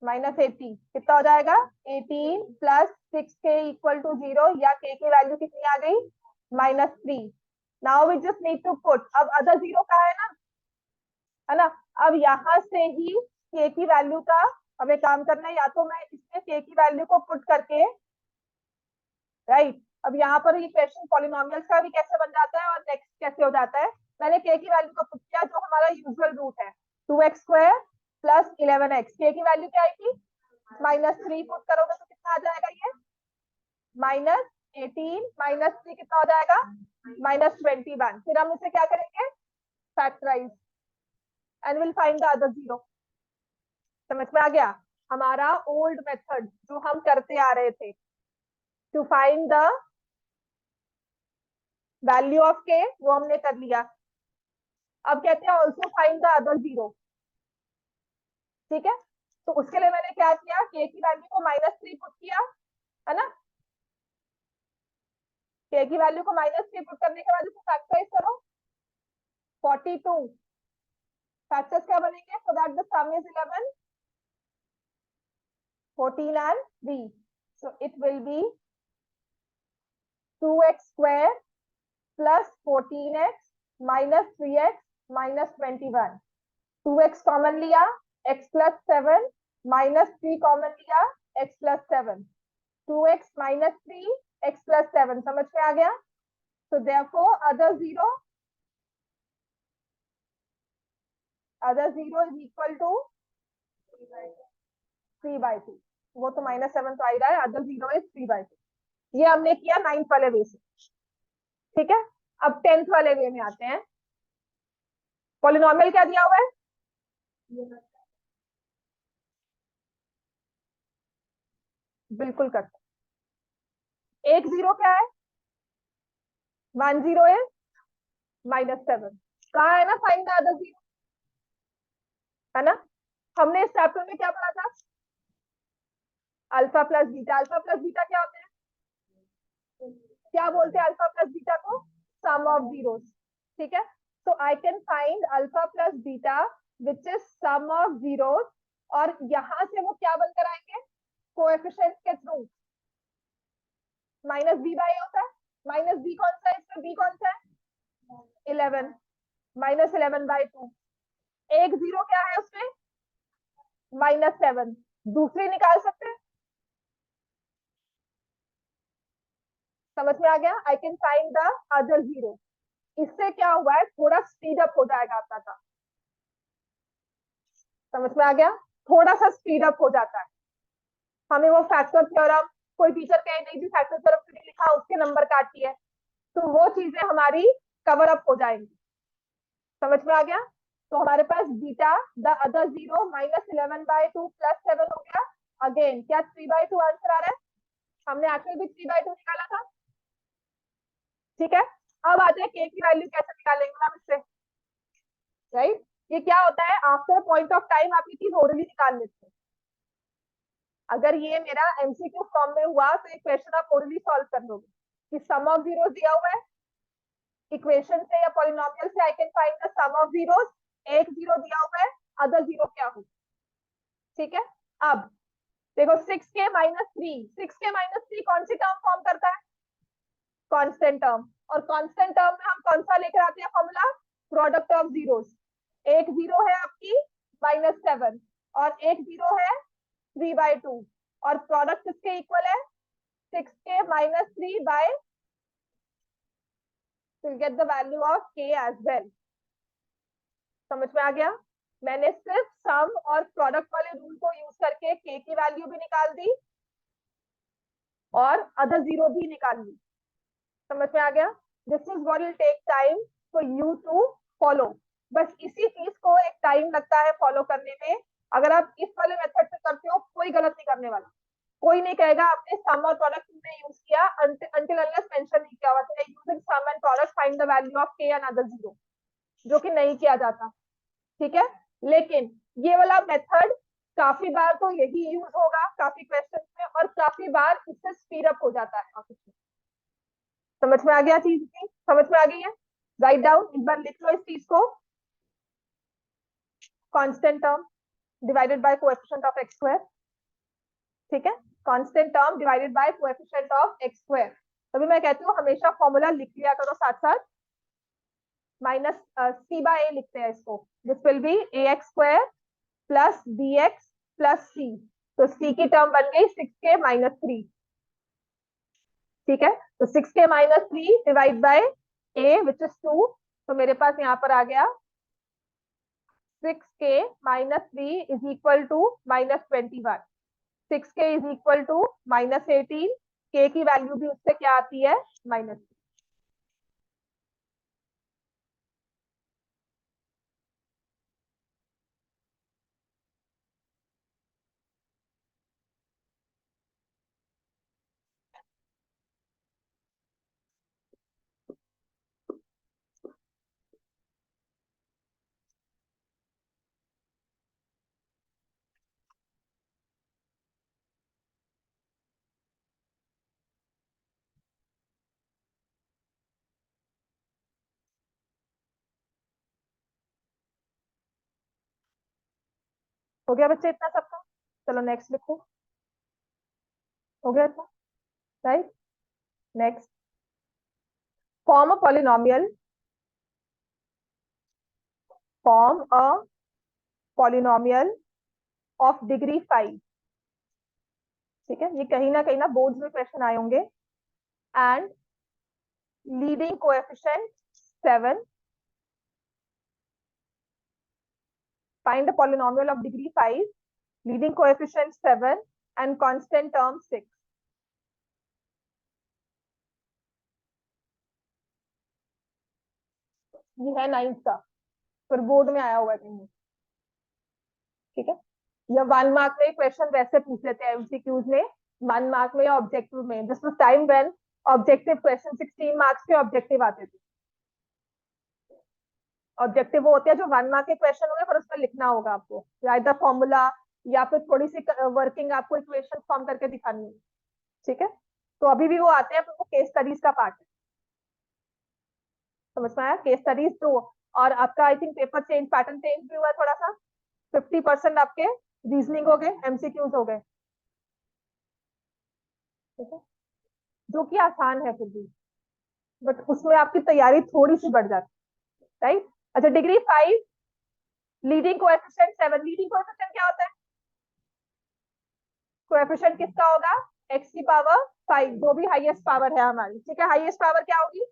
-80 कितना हो जाएगा? 18 प्लस 6k इक्वल टू 0, या k की वैल्यू कितनी आ गई? -3। Now we just need to put, अब अदर जीरो कहाँ है ना? अब यहाँ से ही k की वैल्यू का हमें काम करना है, या तो मैं इसमें k की वैल्यू को पुट करके, राइट। अब यहाँ पर ये क्वेश्चन पॉलिनोमियल्स का भी कैसे बन जाता है और नेक्स्ट कैसे हो जाता है। मैंने k की वैल्यू को पुट किया जो हमारा यूजुअल रूट है, 2x square plus 11x। k की वैल्यू क्या आई थी? -3 पुट करोगे तो कितना आ जाएगा? ये -18 -3 कितना हो जाएगा? -21। फिर हम इसे क्या करेंगे? Factorise and will find the other zero. समझ में आ गया? हमारा ओल्ड मेथड जो हम करते आ रहे थे to find the value of के, वो हमने कर लिया। अब कहते हैं also find the other zero. ठीक है, तो उसके लिए मैंने क्या किया? के की वैल्यू को -3 पुट किया, है ना? के की वैल्यू को -3 पुट करने के बाद इसे फैक्टराइज करो। 42 फैक्टर्स क्या बनेंगे? So that the sum is 11, 14 and 3. So it will be 2x square plus 14x minus 3x minus 21. 2x common लिया, x plus 7 minus 3 कॉमन लिया, x plus 7. 2x minus 3 x plus 7. समझ में आ गया? So therefore other zero is equal to 3/2. वो तो -7 तो आ ही रहा है, अदर जीरो इज 3/2। ये हमने किया 9th वाले वे से। ठीक है, अब 10th वाले वे में आते हैं। पॉलिनोमियल क्या दिया हुआ है? बिल्कुल कर सकते। एक जीरो क्या है? 1 0 है -7। कहा है ना फाइंड द अदर जीरो, है ना? हमने इस चैप्टर में क्या पढ़ा था? Alpha plus beta. Alpha plus beta क्या होते हैं? क्या बोलते हैं अल्फा प्लस बीटा को? Sum of zeros. ठीक है, तो I can find alpha plus beta which is sum of zeros, और यहां से वो क्या बनकर आएंगे? कोएफिशिएंट्स के थ्रू। -b/a होता है। -b कौन सा है इसमें? b कौन सा है? 11। -11/2। एक जीरो क्या है उसमें? -7। दूसरी निकाल सकते हैं। समझ में आ गया? आई can find the other zero. इससे क्या हुआ है? थोड़ा स्पीड अप हो जाएगा आपका काम। समझ में आ गया? थोड़ा सा स्पीड अप हो जाता है। हमें वो फैक्टर थ्योरम, कोई टीचर कहे नहीं भी फैक्टर थ्योरम नहीं लिखा, उसके नंबर काटती है, तो वो चीजें हमारी कवर अप हो जाएंगी। समझ में आ गया? तो हमारे पास बीटा द अदर जीरो -11/2 +7 हो गया। अगेन क्या 3/2 आंसर आ रहा है? हमने एक्चुअल भी 3/2 निकाला था। ठीक है, अब आते हैं के की वैल्यू कैसे निकालेंगे हम इससे, राइट? ये क्या होता है? आफ्टर पॉइंट ऑफ टाइम आप ये चीज ओरली निकाल लेते हैं। अगर ये मेरा एमसीक्यू फॉर्म में हुआ तो ये क्वेश्चन आप ओरली सॉल्व कर लोगे कि सम ऑफ जीरोस दिया हुआ है, इक्वेशन से या पॉलिनोमियल से I can find the sum of zeros. एक जीरो दिया हुआ है, अदर जीरो क्या हो? ठीक है, अब देखो 6k - 3 कौन सी टर्म फॉर्म करता है? Constant term. और कांस्टेंट टर्म में हम कौन सा लेकर आते हैं फॉर्मूला? Product of zeros. एक जीरो है आपकी -7 और एक जीरो है 3/2, और प्रोडक्ट किसके इक्वल है? 6k - 3 by, to get the value of k as well. समझ में आ गया? मैंने सिर्फ सम और प्रोडक्ट वाले रूल को यूज करके k की वैल्यू भी निकाल दी और अदर जीरो भी निकाल ली। समझ में आ गया? This is what will take time for you to follow. बस इसी चीज को एक टाइम लगता है फॉलो करने में। अगर आप इस वाले मेथड से करते हो, कोई गलत नहीं करने वाला। कोई नहीं कहेगा आपने सम और प्रोडक्ट में यूज किया, until unless मेंशन नहीं किया हुआ था using sum and product find the value of k and other zero, जो कि नहीं किया जाता। ठीक है, लेकिन ये वाला मेथड काफी बार तो यही यूज होगा काफी क्वेश्चन में, और काफी बार इससे स्पीड अप हो जाता है ऑफिस में। समझ में आ गया? चीज की समझ में आ गई है? राइट डाउन, एक बार लिख लो इस चीज को। Constant term divided by coefficient of x square, ठीक है, constant term divided by coefficient of x square. तभी मैं कहती हूँ हमेशा फॉर्मूला लिख लिया करो साथ साथ, माइनस सी बाय ए लिखते हैं इसको, this will be A x square plus b x plus सी, तो सी की टर्म बन गई 6k-3, ठीक है, तो 6k-3 divide by a which is 2, तो मेरे पास यहाँ पर आ गया 6k-3 is equal to -21, 6k is equal to -18, k की वैल्यू भी उससे क्या आती है, -3। हो गया बच्चे इतना सबका? चलो नेक्स्ट लिखो, हो गया इतना, right. Next, form a polynomial, form a polynomial of degree 5, ठीक है, ये कहीं ना बोर्ड्स में क्वेश्चन आए होंगे, and leading coefficient 7, find the polynomial of degree 5, leading coefficient 7 and constant term 6। ये है 9th का, पर बोर्ड में आया हुआ है कहीं, ठीक है, या 1 मार्क में क्वेश्चन वैसे पूछ लेते हैं एमसीक्यूज में, 1 मार्क में या ऑब्जेक्टिव में, this was time when objective question 16 marks के ऑब्जेक्टिव आते थे। ऑब्जेक्टिव वो होते हैं जो 1 मार्क के क्वेश्चन होंगे, पर उसमें लिखना होगा आपको, या फॉर्मूला या फिर थोड़ी सी वर्किंग आपको इक्वेशन फॉर्म करके दिखानी है, ठीक है, तो अभी भी वो आते हैं, पर वो केस स्टडीज का पार्ट है, समझ में आया, केस स्टडीज तो। और आपका I think paper change, pattern change भी हुआ है थोड़ा सा, 50% आपके रीजनिंग हो गए, एमसीक्यूज हो गए, ठीक है, जो कि आसान है फिर भी, बट उसमें आपकी तैयारी थोड़ी सी बढ़ जाती है, राइट। अच्छा, degree 5, leading coefficient 7, leading coefficient क्या होता है, कोएफिशिएंट किसका होगा, एक्स की पावर 5, जो भी हाईएस्ट पावर है हमारी, ठीक है, हाईएस्ट पावर क्या होगी,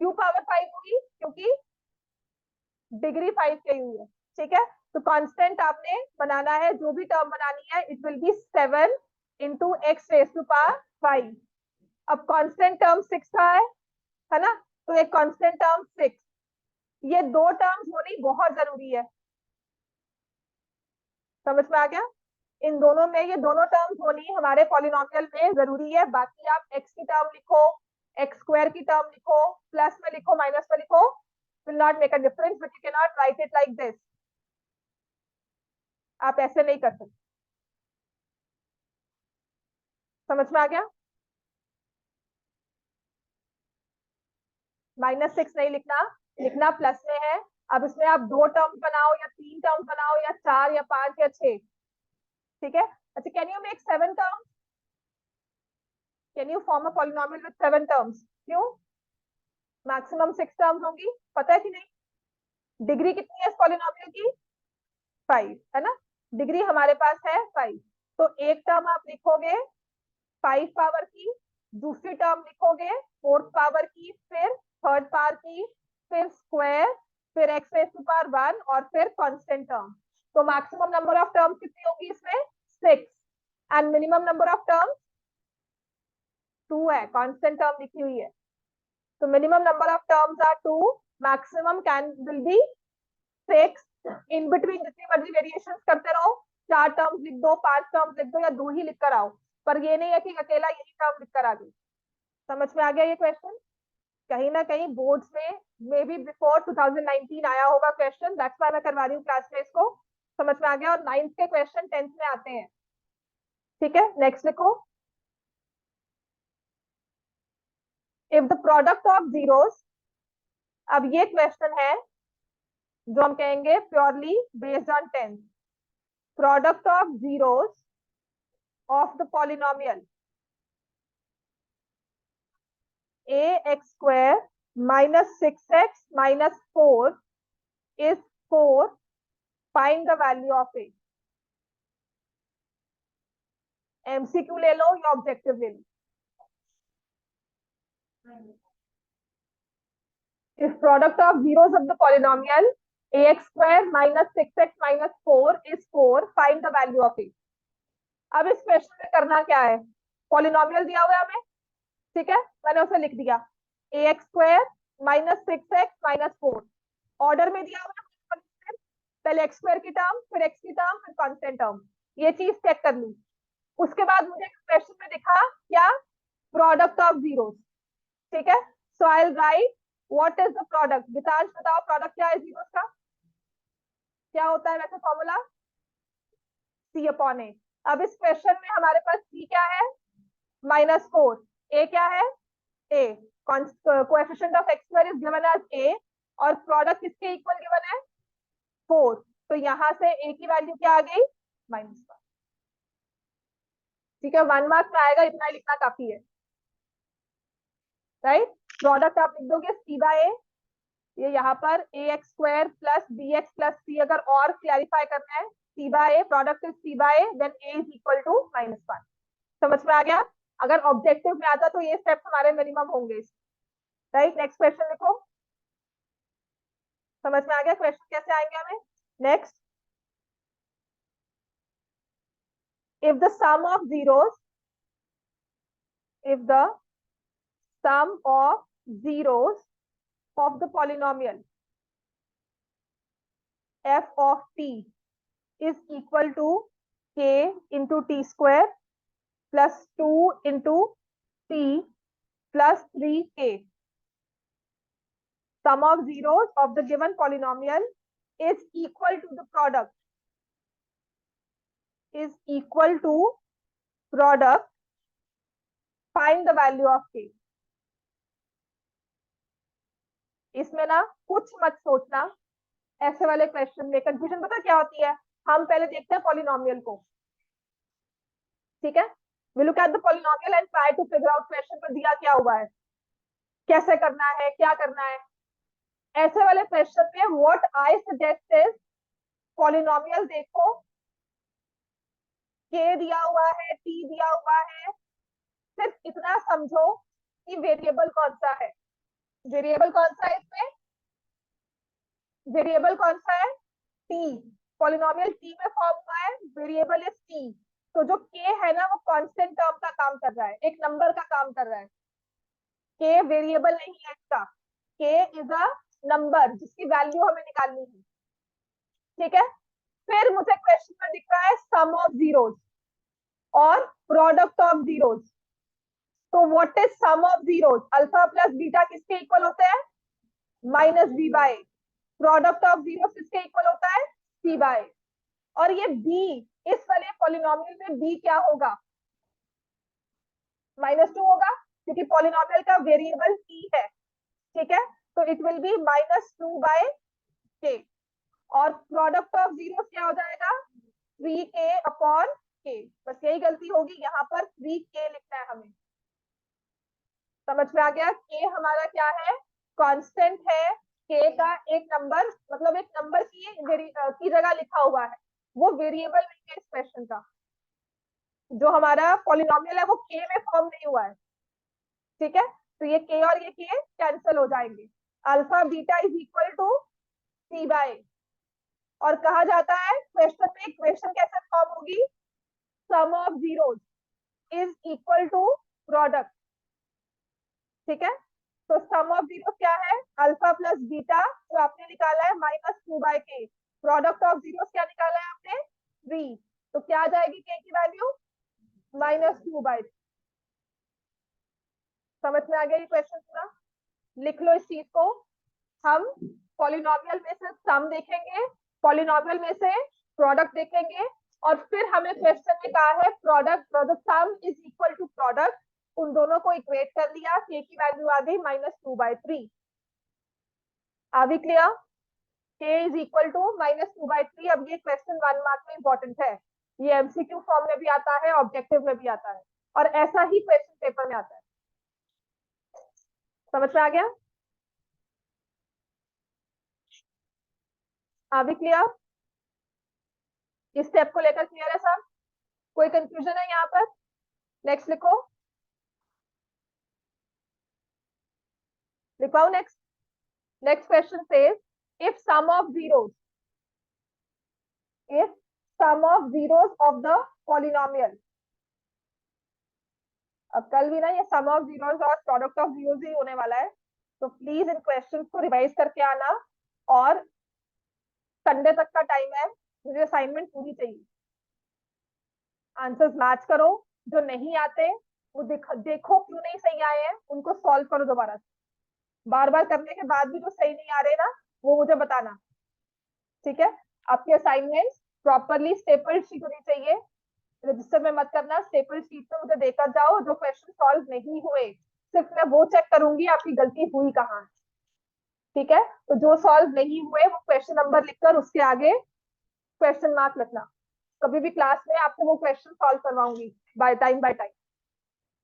क्यू पावर 5 होगी, क्योंकि डिग्री 5 की हुई है, ठीक है, तो कांस्टेंट आपने बनाना है, जो भी टर्म बनानी है, it will be 7 into x raise to power 5। अब कांस्टेंट टर्म 6 का है ना, तो एक कांस्टेंट टर्म 6, ये दो टर्म्स होनी बहुत जरूरी है, समझ में आ गया, इन दोनों में ये दोनों टर्म्स होनी हमारे पॉलिनोमियल में जरूरी है, बाकी आप एक्स की टर्म लिखो, एक्स स्क्वायर की टर्म लिखो, प्लस में लिखो, माइनस में लिखो, will not make a difference, but you can not right it like this, आप ऐसे नहीं कर सकते, समझ में आ गया, -6 नहीं लिखना, लिखना प्लस में है। अब इसमें आप 2 टर्म्स बनाओ या 3 टर्म्स बनाओ या 4 या 5 या 6, ठीक है। अच्छा, can you make 7 terms, can you form a polynomial with 7 terms, क्यों, मैक्सिमम 6 टर्म्स होंगी, पता है कि नहीं, डिग्री कितनी है इस पॉलिनोमियल की, 5, है ना, डिग्री हमारे पास है 5, तो एक टर्म आप लिखोगे 5 पावर की, दूसरी टर्म लिखोगे 4th पावर की, फिर 3rd पावर की, फिर स्क्वायर, फिर एक्स रेज टू पावर 1 और फिर कांस्टेंट टर्म, तो मैक्सिमम नंबर ऑफ टर्म्स कितनी होगी इसमें, 6, and minimum number of terms 2 है, कांस्टेंट टर्म लिखी हुई है, तो minimum number of terms are 2, maximum can will be 6, in between जितनी मर्जी वेरिएशन करते रहो, 4 टर्म्स लिख दो, 5 टर्म्स लिख दो, या 2 ही लिख कर आओ, पर ये नहीं है कि अकेला यही टर्म लिख कर आ गई, समझ में आ गया ये क्वेश्चन, कहीं ना कहीं बोर्ड्स में मे बी बिफोर 2019 आया होगा क्वेश्चन, दैट्स व्हाई मैं करवा रही हूँ क्लास में इसको, समझ में आ गया, और 9th के क्वेश्चन 10th में आते हैं, ठीक है, नेक्स्ट लिखो, if the product of zeros, अब ये क्वेश्चन है जो हम कहेंगे purely based on tense, product of zeros of the polynomial ax square minus 6x minus 4 is 4. Find the value of a. MCQ ले लो या ऑब्जेक्टिव ले लो. If product of zeros of the polynomial ax square minus 6x minus 4 is 4, find the value of a. अब इस क्वेश्चन में करना क्या है? पॉलिनोमियल दिया हुआ है हमें, ठीक है, मैंने उसे लिख दिया ax square minus 6x minus 4. Order में दिया हुआ है, पहले x square की टर्म, फिर x की टर्म, फिर कांस्टेंट टर्म. ये चीज चेक कर ली. उसके बाद मुझे क्वेश्चन में दिखा क्या? Product of zeros. ठीक है, so I will write what is the product. विताज बताओ प्रोडक्ट क्या है जीरोस का? क्या होता है वैसे फॉर्मूला? c upon a. अब इस क्वेश्चन में हमारे पास c क्या है? -4. a क्या है? a. Coefficient of x square is given as a और प्रोडक्ट किसके इक्वल गिवन है? 4. तो यहां से a की वैल्यू क्या आ गई? -1. ठीक है, 1 मार्क्स में आएगा, इतना ही लिखना काफी है. राइट, प्रोडक्ट आप लिख दोगे c बाय a. ये यहाँ पर ax square plus bx plus c. अगर और क्लैरिफाई करना है, c by a, product is c by a, then a is equal to -1. समझ में आ गया? अगर ऑब्जेक्टिव में आता तो ये स्टेप्स हमारे मिनिमम होंगे. राइट, नेक्स्ट क्वेश्चन लिखो. समझ में आ गया क्वेश्चन कैसे आएंगे हमें? Next, if the sum of zeros of the polynomial f of t is equal to k into t square plus 2 into t plus 3k. Sum of zeros of the given polynomial is equal to the product. Find the value of k. इसमें ना कुछ मत सोचना. ऐसे वाले क्वेश्चन में कंफ्यूजन पता क्या होती है? हम पहले देखते हैं पॉलिनोमियल को. ठीक है, we look at the polynomial and try to figure out question पर दिया क्या हुआ है, कैसे करना है, क्या करना है. ऐसे वाले क्वेश्चन में what I suggest is, polynomial देखो, k दिया हुआ है, t दिया हुआ है, सिर्फ इतना समझो कि वेरिएबल कौन सा है. वेरिएबल कौन सा है इसमें? वेरिएबल कौन सा है? t. पॉलिनोमियल t में फॉर्म हुआ है, वेरिएबल इज t. तो जो k है ना, वो कांस्टेंट टर्म का काम कर रहा है, एक नंबर का काम कर रहा है. k वेरिएबल नहीं है इसका. k इज अ नंबर जिसकी वैल्यू हमें निकालनी है. ठीक है, फिर मुझे क्वेश्चन में दिख रहा है सम ऑफ जीरोस और प्रोडक्ट ऑफ जीरोस. तो what is sum of zeros? Alpha plus beta किसके इक्वल होते हैं? -b by. Product of zeros किसके इक्वल होता है? c by. और ये b, इस वाले पॉलिनोमियल में b क्या होगा? -2 होगा, क्योंकि पॉलिनोमियल का वेरिएबल t है. ठीक है, तो it will be -2 by k. और प्रोडक्ट ऑफ जीरोस क्या हो जाएगा? 3k upon k. बस यही गलती होगी, यहाँ पर 3k लिखना है हमें. समझ में आ गया? k हमारा क्या है? कांस्टेंट है. k का एक नंबर, मतलब एक नंबर की जगह लिखा हुआ है, वो वेरिएबल नहीं है इस क्वेश्चन का. जो हमारा पॉलिनोमियल है वो k में फॉर्म नहीं हुआ है. ठीक है, तो ये k और ये k कैंसिल हो जाएंगे. Alpha beta is equal to c by. और कहा जाता है क्वेश्चन में, क्वेश्चन कैसे फॉर्म होगी? Sum of zeros is equal to product. ठीक है, तो सम ऑफ जीरोस क्या है? अल्फा प्लस बीटा, जो आपने निकाला है -2 by k. Product of zeros क्या निकाला है आपने? 3. तो क्या आ जाएगी k की वैल्यू? -2 बाय. समझ में आ गया ये क्वेश्चन पूरा? लिख लो इस चीज को. हम पॉलिनोमियल में से सम देखेंगे, पॉलिनोमियल में से प्रोडक्ट देखेंगे, और फिर हमें क्वेश्चन में कहा है product, the sum is equal to product. उन दोनों को इक्वेट कर लिया, k की वैल्यू आ गई -2 by 3. Are we clear? k is equal to -2/3। अब ये क्वेश्चन 1 मार्क में इंपॉर्टेंट है, ये एमसीक्यू फॉर्म में भी आता है, ऑब्जेक्टिव में भी आता है, और ऐसा ही क्वेश्चन पेपर में आता है। समझ में आ गया? अभी क्लियर? इस स्टेप को लेकर क्लियर है सब? कोई कंफ्यूजन है यहाँ पर? नेक्स्ट लिखो, लिखवाओ next. Next question says if sum of zeros if sum of zeros of the polynomial, अब कल भी ना ये सम ऑफ जीरोस और प्रोडक्ट ऑफ जीरोस ही होने वाला है, तो प्लीज इन क्वेश्चंस को रिवाइज करके आना, और संडे तक का टाइम है, मुझे असाइनमेंट पूरी चाहिए। आंसर्स मैच करो, जो नहीं आते वो देखो क्यों नहीं सही आए हैं, उनको सॉल्व करो दोबारा से। बार बार करने के बाद भी जो सही नहीं आ रहे ना, वो मुझे बताना, ठीक है? आपके असाइनमेंट प्रॉपरली स्टेपल शीट होनी चाहिए, रजिस्टर में मत करना, स्टेपल शीट पे मुझे देकर जाओ। जो क्वेश्चन सॉल्व नहीं हुए, सिर्फ मैं वो चेक करूंगी आपकी गलती हुई कहाँ, ठीक है? तो जो सॉल्व नहीं हुए वो क्वेश्चन नंबर लिखकर उसके आगे क्वेश्चन मार्क रखना। कभी भी क्लास में आपको वो क्वेश्चन सॉल्व करवाऊंगी बाय टाइम।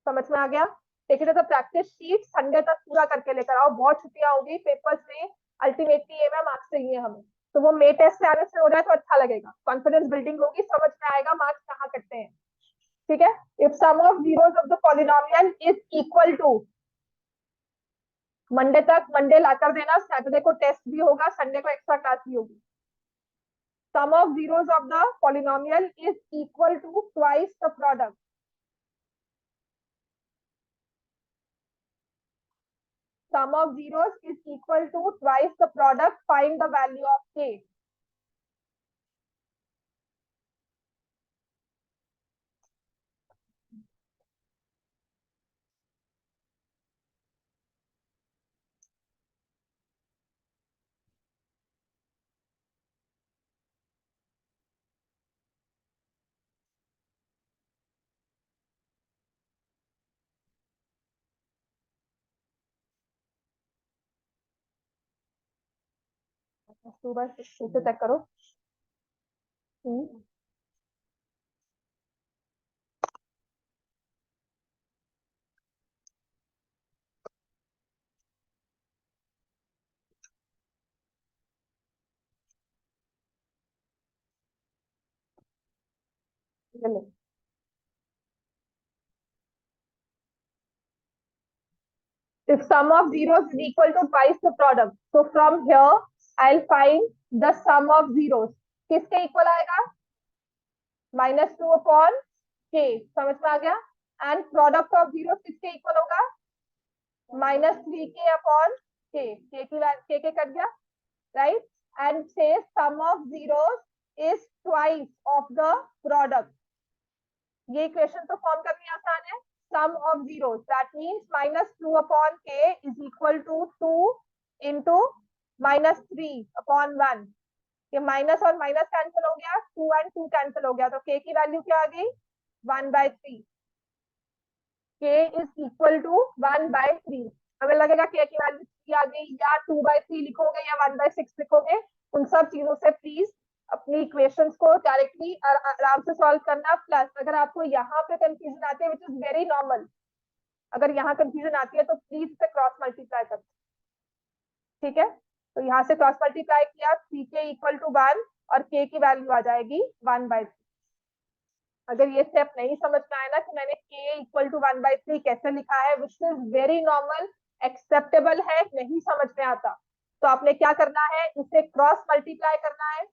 समझ में आ गया? Take it as a practice sheet, Sunday तक पूरा करके लेकर आओ। बहुत छुट्टियां होगी, पेपर्स में अल्टीमेटली ये मार्क्स चाहिए हमें, तो वो मे टेस्ट से आने से हो जाए तो अच्छा लगेगा, कॉन्फिडेंस बिल्डिंग होगी, समझ में आएगा मार्क्स कहाँ कटते हैं, ठीक है? If sum of zeros of the polynomial is equal to, Monday तक, मंडे लाकर देना, सैटरडे को टेस्ट भी होगा, संडे को एक्स्ट्रा क्लास भी होगी। Sum of zeros of the polynomial is equal to twice the product. Sum of zeros is equal to twice the product. Find the value of k. सुबह से चेक करो। If sum of zeros is equal to twice the product, so from here I'll find the sum of zeros. किसके इक्वल आएगा? -2/k। समझ में आ गया? एंड प्रोडक्ट ऑफ जीरो किसके इक्वल होगा? -3k/k। k कट गया, right? And say sum of zeros is twice of the product. ये इक्वेशन तो फॉर्म करनी आसान है। Sum of zeros that means -2/k is equal to 2 into -3/1। ये माइनस और माइनस कैंसिल हो गया, 2 and 2 कैंसिल हो गया, तो k की वैल्यू क्या आ गई? 1/3। k is equal to 1/3। हमें लगेगा k की वैल्यू 3 आ गई, या 2/3 लिखोगे या 1/6 लिखोगे, उन सब चीजों से प्लीज अपनी इक्वेशंस को डायरेक्टली आराम से सॉल्व करना। प्लस अगर आपको यहाँ पे कंफ्यूजन आती है, विच इज वेरी नॉर्मल, अगर यहाँ कंफ्यूजन आती है तो प्लीज इसे क्रॉस मल्टीप्लाई कर, ठीक है? तो यहाँ से क्रॉस मल्टीप्लाई किया, 3k इक्वल टू 1 और k की वैल्यू आ जाएगी 1/3। अगर ये स्टेप नहीं समझ में आया ना कि मैंने k इक्वल टू 1/3 कैसे लिखा है, which is very normal, acceptable है, नहीं समझ में आता, तो आपने क्या करना है, इसे क्रॉस मल्टीप्लाई करना है।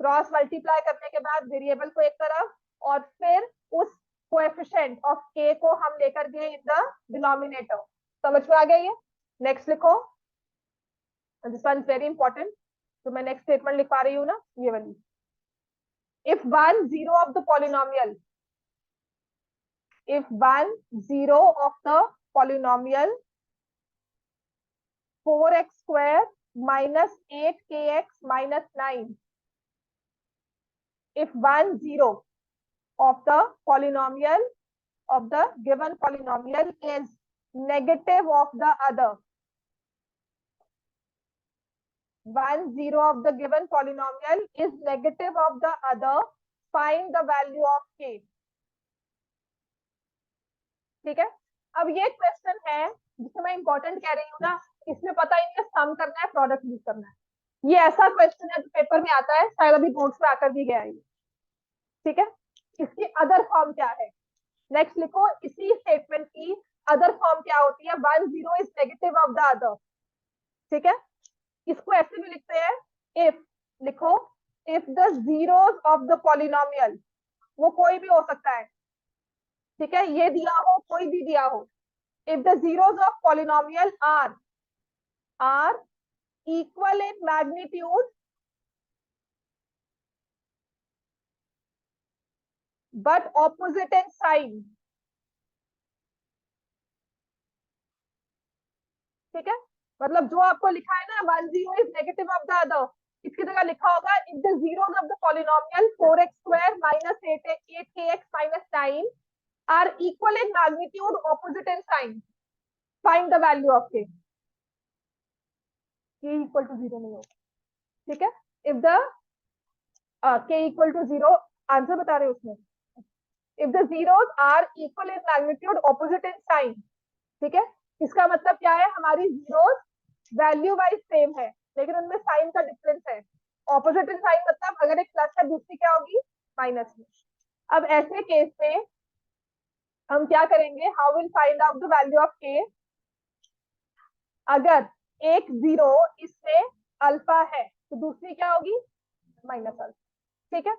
क्रॉस मल्टीप्लाई करने के बाद वेरिएबल को एक तरफ, और फिर उस कोएफिशिएंट ऑफ k को हम लेकर गए इन द डिनोमिनेटर। समझ में आ गया ये? नेक्स्ट लिखो, this one is very important. तो मैं नेक्स्ट स्टेटमेंट लिख पा रही हूँ ना, ये वाली। if one zero of the polynomial if one zero of the polynomial 4x square minus 8kx minus 9, if one zero of the polynomial of the given polynomial is negative of the other, one zero of the given polynomial is negative of the other, find the value of k. ठीक है, अब ये क्वेश्चन है जिसमें मैं इंपॉर्टेंट कह रही हूँ ना, इसमें पता ही नहीं है सम करना है प्रोडक्ट यूज करना है। ये ऐसा क्वेश्चन है जो पेपर में आता है, शायद अभी नोट्स में आकर भी गया है। ठीक है, इसकी अदर फॉर्म क्या है, नेक्स्ट लिखो, इसी स्टेटमेंट की अदर फॉर्म क्या होती है, one zero is negative of the other. ठीक है, इसको ऐसे भी लिखते हैं, इफ, लिखो, if the zeros of the polynomial, वो कोई भी हो सकता है, ठीक है, ये दिया हो कोई भी दिया हो, if the zeros of polynomial are equal in magnitude but opposite in sign. ठीक है, मतलब जो आपको लिखा है ना, one zero is negative of the other, इसकी जगह लिखा होगा if the zeros of the polynomial 4x² minus 8k x minus 9 are equal in magnitude, opposite in sign, find the value of k. k equal to 0 नहीं होगा, ठीक है, if the k equal to 0, answer बता रहे हो उसमें, if the zeros are equal in magnitude, opposite in sign। ठीक है, इसका मतलब क्या है, हमारी जीरोस वैल्यू वाइज सेम है लेकिन उनमें साइन का डिफरेंस है। ऑपोजिट इन साइन मतलब अगर एक प्लस है दूसरी क्या होगी, माइनस में। अब ऐसे केस में हम क्या करेंगे, how will find out the value of के। अगर एक जीरो इसमें अल्फा है तो दूसरी क्या होगी, माइनस अल्फा। ठीक है,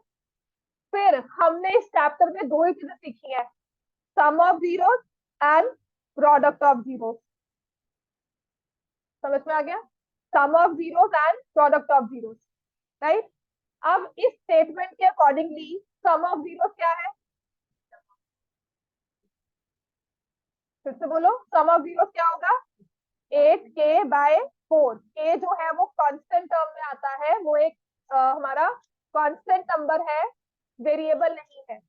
फिर हमने इस चैप्टर में दो ही चीजें सीखी है, sum of zeros and product of zeros. समझ में आ गया, sum of zeros and product of zeros, right. अब इस स्टेटमेंट के अकॉर्डिंगली सम ऑफ जीरोस क्या है, फिर से बोलो, सम ऑफ जीरोस क्या होगा, 8k/4। के जो है वो कांस्टेंट टर्म में आता है, वो एक हमारा कांस्टेंट नंबर है, वेरिएबल नहीं है।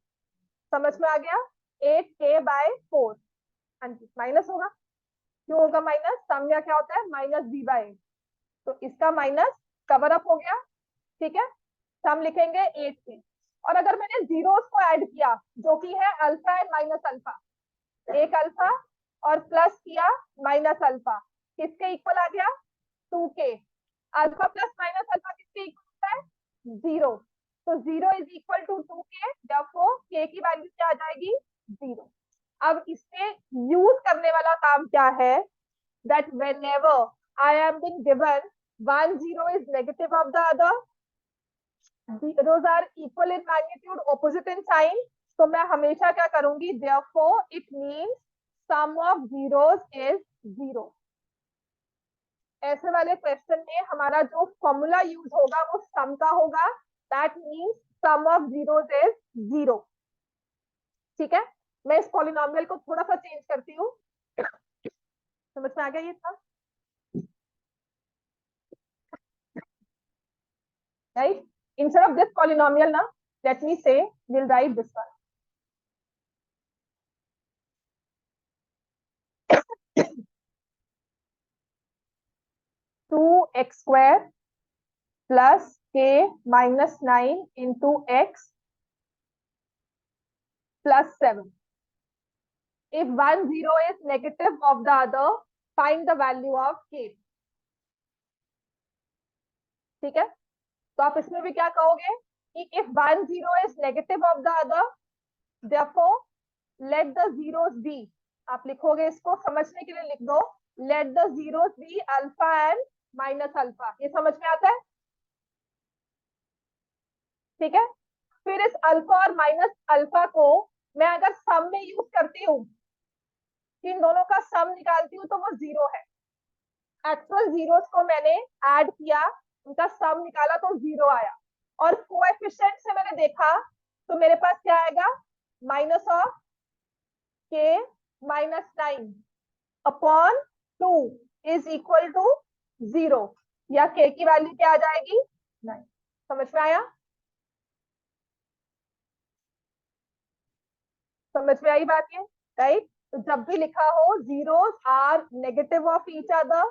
समझ में आ गया, 8k/4। हाँ जी, माइनस होगा, क्यों होगा माइनस, सम में क्या होता है, -b/8, तो इसका माइनस कवर अप हो गया। ठीक है, सम लिखेंगे 8 के, और अगर मैंने जीरोस को ऐड किया जो कि है अल्फा एंड माइनस अल्फा, एक अल्फा और प्लस किया माइनस अल्फा, किसके इक्वल आ गया, 2k। Alpha plus minus alpha किसके इक्वल होता है, 0। तो 0 is equal to 2k, therefore k की वैल्यू क्या आ जाएगी, 0। अब इसमें यूज करने वाला काम क्या है, that whenever I am being given one zero is negative of the other, those are equal in magnitude, opposite in sign, तो मैं हमेशा क्या करूंगी, therefore it means sum of zeros is 0। ऐसे वाले क्वेश्चन में हमारा जो फॉर्मूला यूज होगा वो सम का होगा, that means sum of zeros is 0। ठीक है, मैं इस पॉलिनोमियल को थोड़ा सा चेंज करती हूँ, समझ में आ गया ये था, right. Instead of this polynomial ना, लेट मी से will write this one. 2x² plus k minus 9 into x plus 7. If one zero is negative of the other, find the value of k। ठीक है, तो आप इसमें भी क्या कहोगे कि if one zero is negative of the other, therefore let the zeros be, आप लिखोगे इसको समझने के लिए लिख दो, let the zeros be alpha and minus alpha। ये समझ में आता है, ठीक है। फिर इस अल्फा और माइनस अल्फा को मैं अगर सम में यूज करती हूँ, इन दोनों का सम निकालती हूँ, तो वो 0 है। एक्चुअल जीरोस को मैंने ऐड किया, उनका सम निकाला तो 0 आया, और कोएफिशिएंट से मैंने देखा तो मेरे पास क्या आएगा, minus of k minus 9 upon 2 is equal to 0, या के की वैल्यू क्या आ जाएगी, 9। समझ में आया, समझ में आई बात ये, राइट। तो जब भी लिखा हो zeros are negative of each other,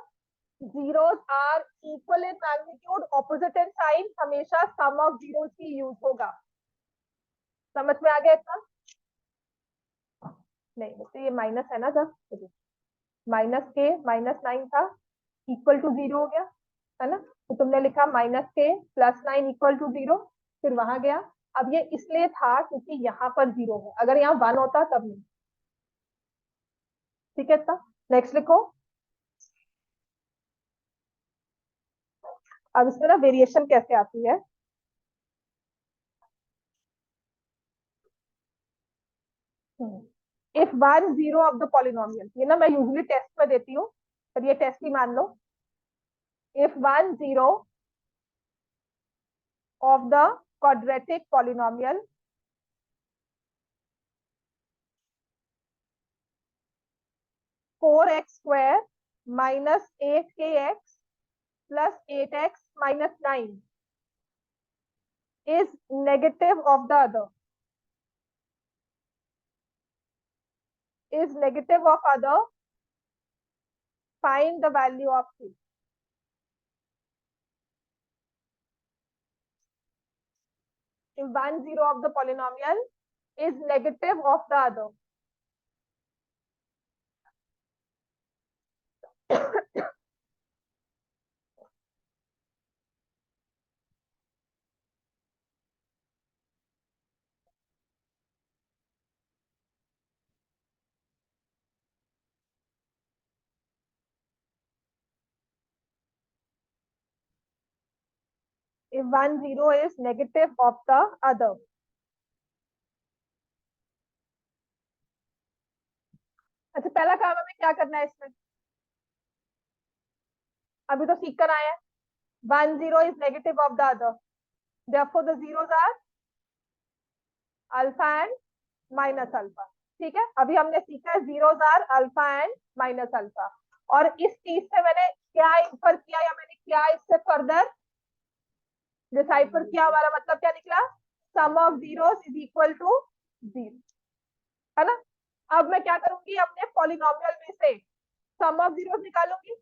zeros are equal in magnitude, opposite in sign, हमेशा सम ऑफ जीरोस की यूज होगा। समझ में आ गया इतना? नहीं तो ये माइनस है ना, जब -k -9 था इक्वल टू 0 हो गया, है ना? तो तुमने लिखा -k+9 इक्वल टू 0, फिर वहां गया। अब ये इसलिए था क्योंकि यहाँ पर 0 है, अगर यहाँ 1 होता तब नहीं। ठीक है इतना? नेक्स्ट लिखो। अब इसमें ना वेरिएशन कैसे आती है। इफ 1 0 ऑफ द पॉलिनोमियल, ये ना मैं यूजुअली टेस्ट में देती हूँ, पर ये टेस्ट ही मान लो। If 1 0 of the quadratic polynomial four x square minus 8kx plus 8x minus 9 is negative of the other, is negative of other, find the value of c. If 1 0 of the polynomial is negative of the other. If 1 0 is negative of the other. अच्छा, पहला काम हमें क्या करना है इसमें, अभी तो सीख कर आए हैं। 1 0 is negative of the other, therefore the zeros are alpha and minus alpha. ठीक है, अभी हमने सीखा है zeros are alpha and minus alpha. और इस चीज से मैंने क्या इंफर किया, या मैंने क्या इससे फर्दर डिसाइफर किया, हमारा मतलब क्या निकला, sum of zeros is equal to 0, है ना? अब मैं क्या करूंगी, अपने पॉलिनोमियल में से सम ऑफ जीरोस निकालूंगी।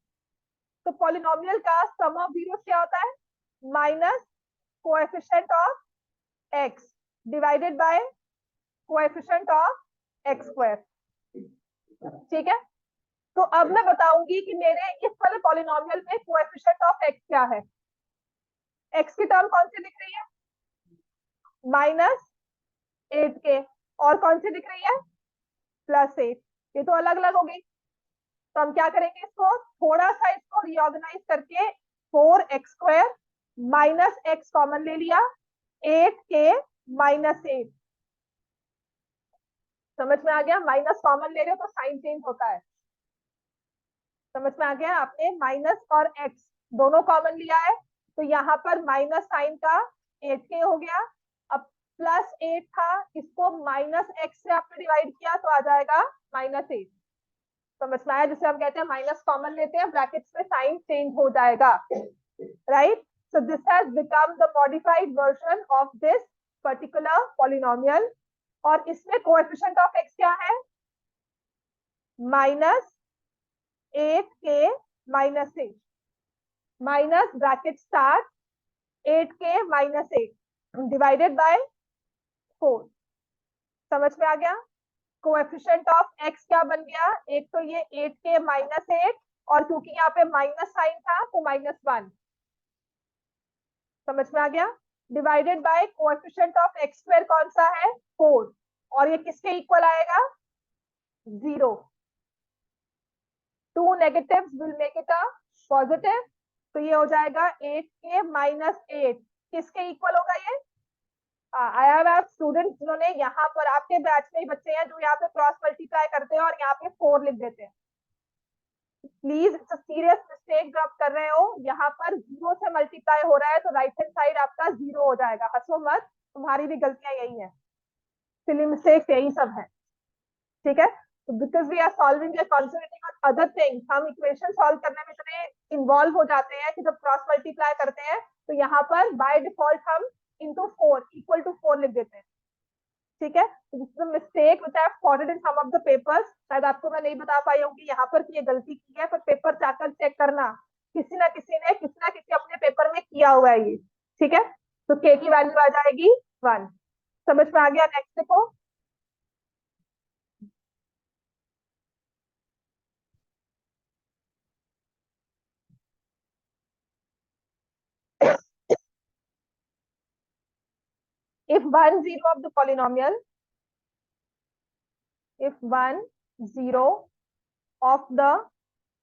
तो पॉलिनोमियल का सम ऑफ जीरोस क्या होता है, minus coefficient of x divided by coefficient of x square. ठीक है, तो अब मैं बताऊंगी कि मेरे इस वाले पॉलिनोमियल में कोएफिशिएंट ऑफ एक्स क्या है। एक्स की टर्म कौन सी दिख रही है, -8k, और कौन सी दिख रही है, +8। ये तो अलग अलग हो गई, तो हम क्या करेंगे, इसको थोड़ा सा इसको रिऑर्गेनाइज करके 4x² माइनस एक्स कॉमन ले लिया, 8k-8। समझ में आ गया, माइनस कॉमन ले रहे हो तो साइन चेंज होता है। समझ में आ गया, आपने माइनस और एक्स दोनों कॉमन लिया है, तो यहाँ पर माइनस साइन का 8k हो गया। अब +8 था, इसको -x से आपने डिवाइड किया तो आ जाएगा -8। समझ में आया, जिसे हम कहते हैं माइनस कॉमन लेते हैं, ब्रैकेट्स में साइन चेंज हो जाएगा, right? So this has become the modified version of this particular polynomial. और इसमें कोएफिशिएंट ऑफ एक्स क्या है, -8k-8 minus bracket start 8k-8 divided by 4। समझ में आ गया, कोएफिशिएंट ऑफ एक्स क्या बन गया, एक तो ये 8k-8, और क्योंकि यहाँ पे माइनस साइन था तो -1। समझ में आ गया, divided by coefficient of x square कौन सा है, 4, और ये किसके इक्वल आएगा, 0। Two negatives will make it a positive, तो ये हो जाएगा 8k-8 किसके इक्वल होगा ये। आई हैव स्टूडेंट्स जिन्होंने यहाँ पर, आपके बैच में ही बच्चे हैं जो यहाँ पे क्रॉस मल्टीप्लाई करते हैं और यहाँ पे 4 लिख देते हैं। Please, it's a serious mistake जो आप कर रहे हो, यहाँ पर 0 से मल्टीप्लाई हो रहा है तो राइट हैंड साइड आपका 0 हो जाएगा। हंसो मत, तुम्हारी भी गलतियां यही है, सिली मिस्टेक्स यही सब है। ठीक है, तो because we are solving, we are concentrating on other things, हम इक्वेशन सॉल्व करने में इतने इन्वॉल्व हो जाते हैं कि जब क्रॉस मल्टीप्लाई करते हैं तो यहाँ पर बाय डिफॉल्ट हम इंटू 4 इक्वल टू 4 लिख देते हैं। ठीक है, तो this is a mistake which I have spotted in some of the papers. शायद आपको मैं नहीं बता पाई होंगी यहाँ पर कि ये गलती की है, पर पेपर जाकर चेक करना, किसी ना किसी अपने पेपर में किया हुआ है ये, ठीक है। तो k की वैल्यू आ जाएगी 1। समझ में आ गया? नेक्स्ट देखो, if one zero of the polynomial, if one zero of the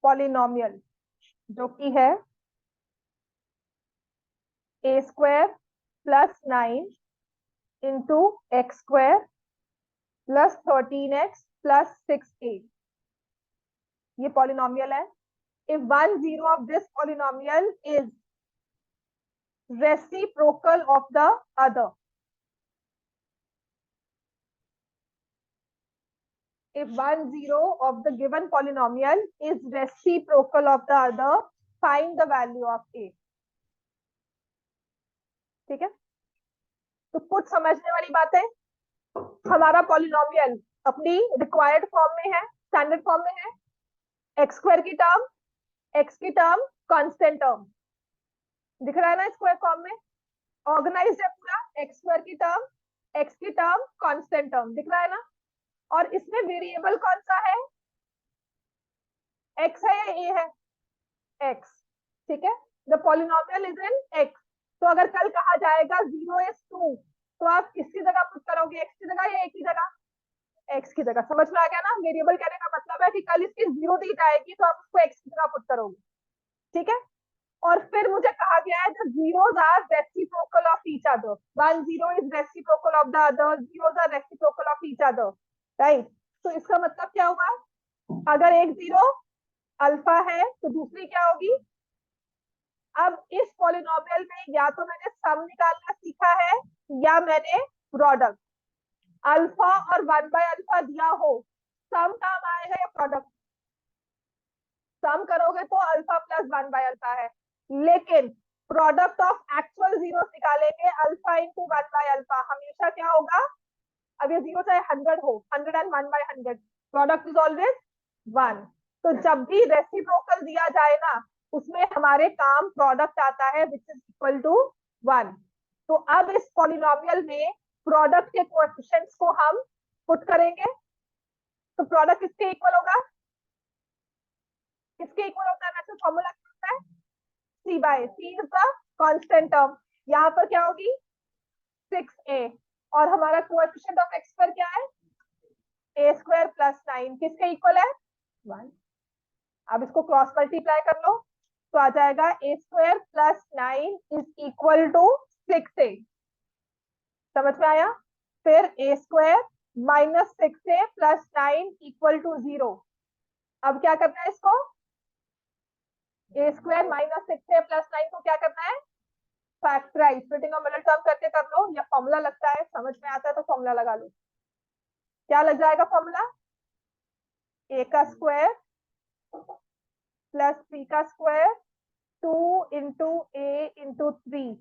polynomial जो कि है a square plus 9 into x square plus 13x plus 6a, ये पॉलिनोमियल है। if one zero of this polynomial is reciprocal of the other, if one zero of the given polynomial is reciprocal of the other, find the value of a। ठीक है, तो कुछ समझने वाली बात है। हमारा पॉलिनोमियल अपनी रिक्वायर्ड फॉर्म में है, स्टैंडर्ड फॉर्म में है, एक्स स्क्वायर की टर्म, एक्स की टर्म, कांस्टेंट टर्म, दिख रहा है ना स्क्वायर फॉर्म में, ऑर्गेनाइज है पूरा, एक्स स्क्वायर की टर्म, एक्स की टर्म, कांस्टेंट टर्म, दिख रहा है ना। और इसमें वेरिएबल कौन सा है, एक्स है या ए है, एक्स, ठीक है। The polynomial is in x. तो अगर कल कहा जाएगा 0 is 2, तो आप किसकी जगह पुट करोगे, एक्स की जगह या ए की जगह, एक्स की जगह। समझ में आ गया ना? वेरिएबल कहने का मतलब है कि कल इसकी 0 दी जाएगी तो आप उसको एक्स की जगह पुट करोगे, ठीक है। और फिर मुझे कहा गया है the zeros are reciprocal of each other, one zero is reciprocal of the other, zeros are reciprocal of each other, right। तो इसका मतलब क्या हुआ, अगर एक जीरो अल्फा है तो दूसरी क्या होगी। अब इस पॉलिनोमियल में या तो मैंने सम निकालना सीखा है या मैंने प्रोडक्ट, अल्फा और 1/अल्फा दिया हो, सम काम आएगा या प्रोडक्ट, सम करोगे तो अल्फा प्लस 1/अल्फा है, लेकिन प्रोडक्ट ऑफ एक्चुअल जीरो निकालेंगे, अल्फा इंटू 1/अल्फा हमेशा क्या होगा, अब ये जीरो चाहे 100 हो, 100 एंड 1/100, प्रोडक्ट इज ऑलवेज 1। तो जब भी रेसिप्रोकल दिया जाए ना, उसमें हमारे काम प्रोडक्ट आता है विच इज इक्वल टू 1। तो अब इस पॉलिनोमियल में प्रोडक्ट के कोएफिशिएंट्स को हम पुट करेंगे, तो प्रोडक्ट किसके इक्वल होगा, किसके इक्वल होता है, वैसे फॉर्मूला क्या होता है, c by c is the constant term, यहाँ पर क्या होगी 6a, और हमारा कोएफिशिएंट ऑफ x स्क्वायर क्या है, a स्क्वायर प्लस 9, किसके इक्वल है 1। अब इसको क्रॉस मल्टीप्लाई कर लो तो आ जाएगा a square plus 9 is equal to 6a। समझ में आया? फिर a square minus 6a plus 9 equal to 0। अब क्या करना है इसको, a square minus 6a plus 9 को क्या करना है, फैक्टराइज, स्प्लिटिंग और मिडिल टर्म करके कर लो, या फॉर्मूला लगता है, समझ में आता है तो फॉर्मूला लगा लो। क्या लग जाएगा फॉर्मूला, a का स्क्वायर प्लस c का square 2 into a into 3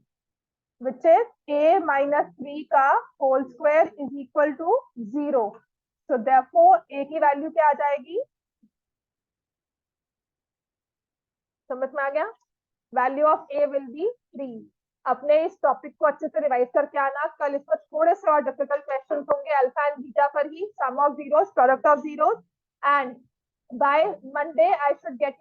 which is a minus 3 का whole square is equal to 0। So therefore a की वैल्यू क्या आ जाएगी, समझ में आ गया, value of a will be 3। अपने इस टॉपिक को अच्छे से रिवाइज करके आना, कल इस पर थोड़े से और डिफिकल्ट क्वेश्चंस होंगे अल्फा एंड बीटा पर ही, sum of zeros, product of zeros, and by Monday I should gate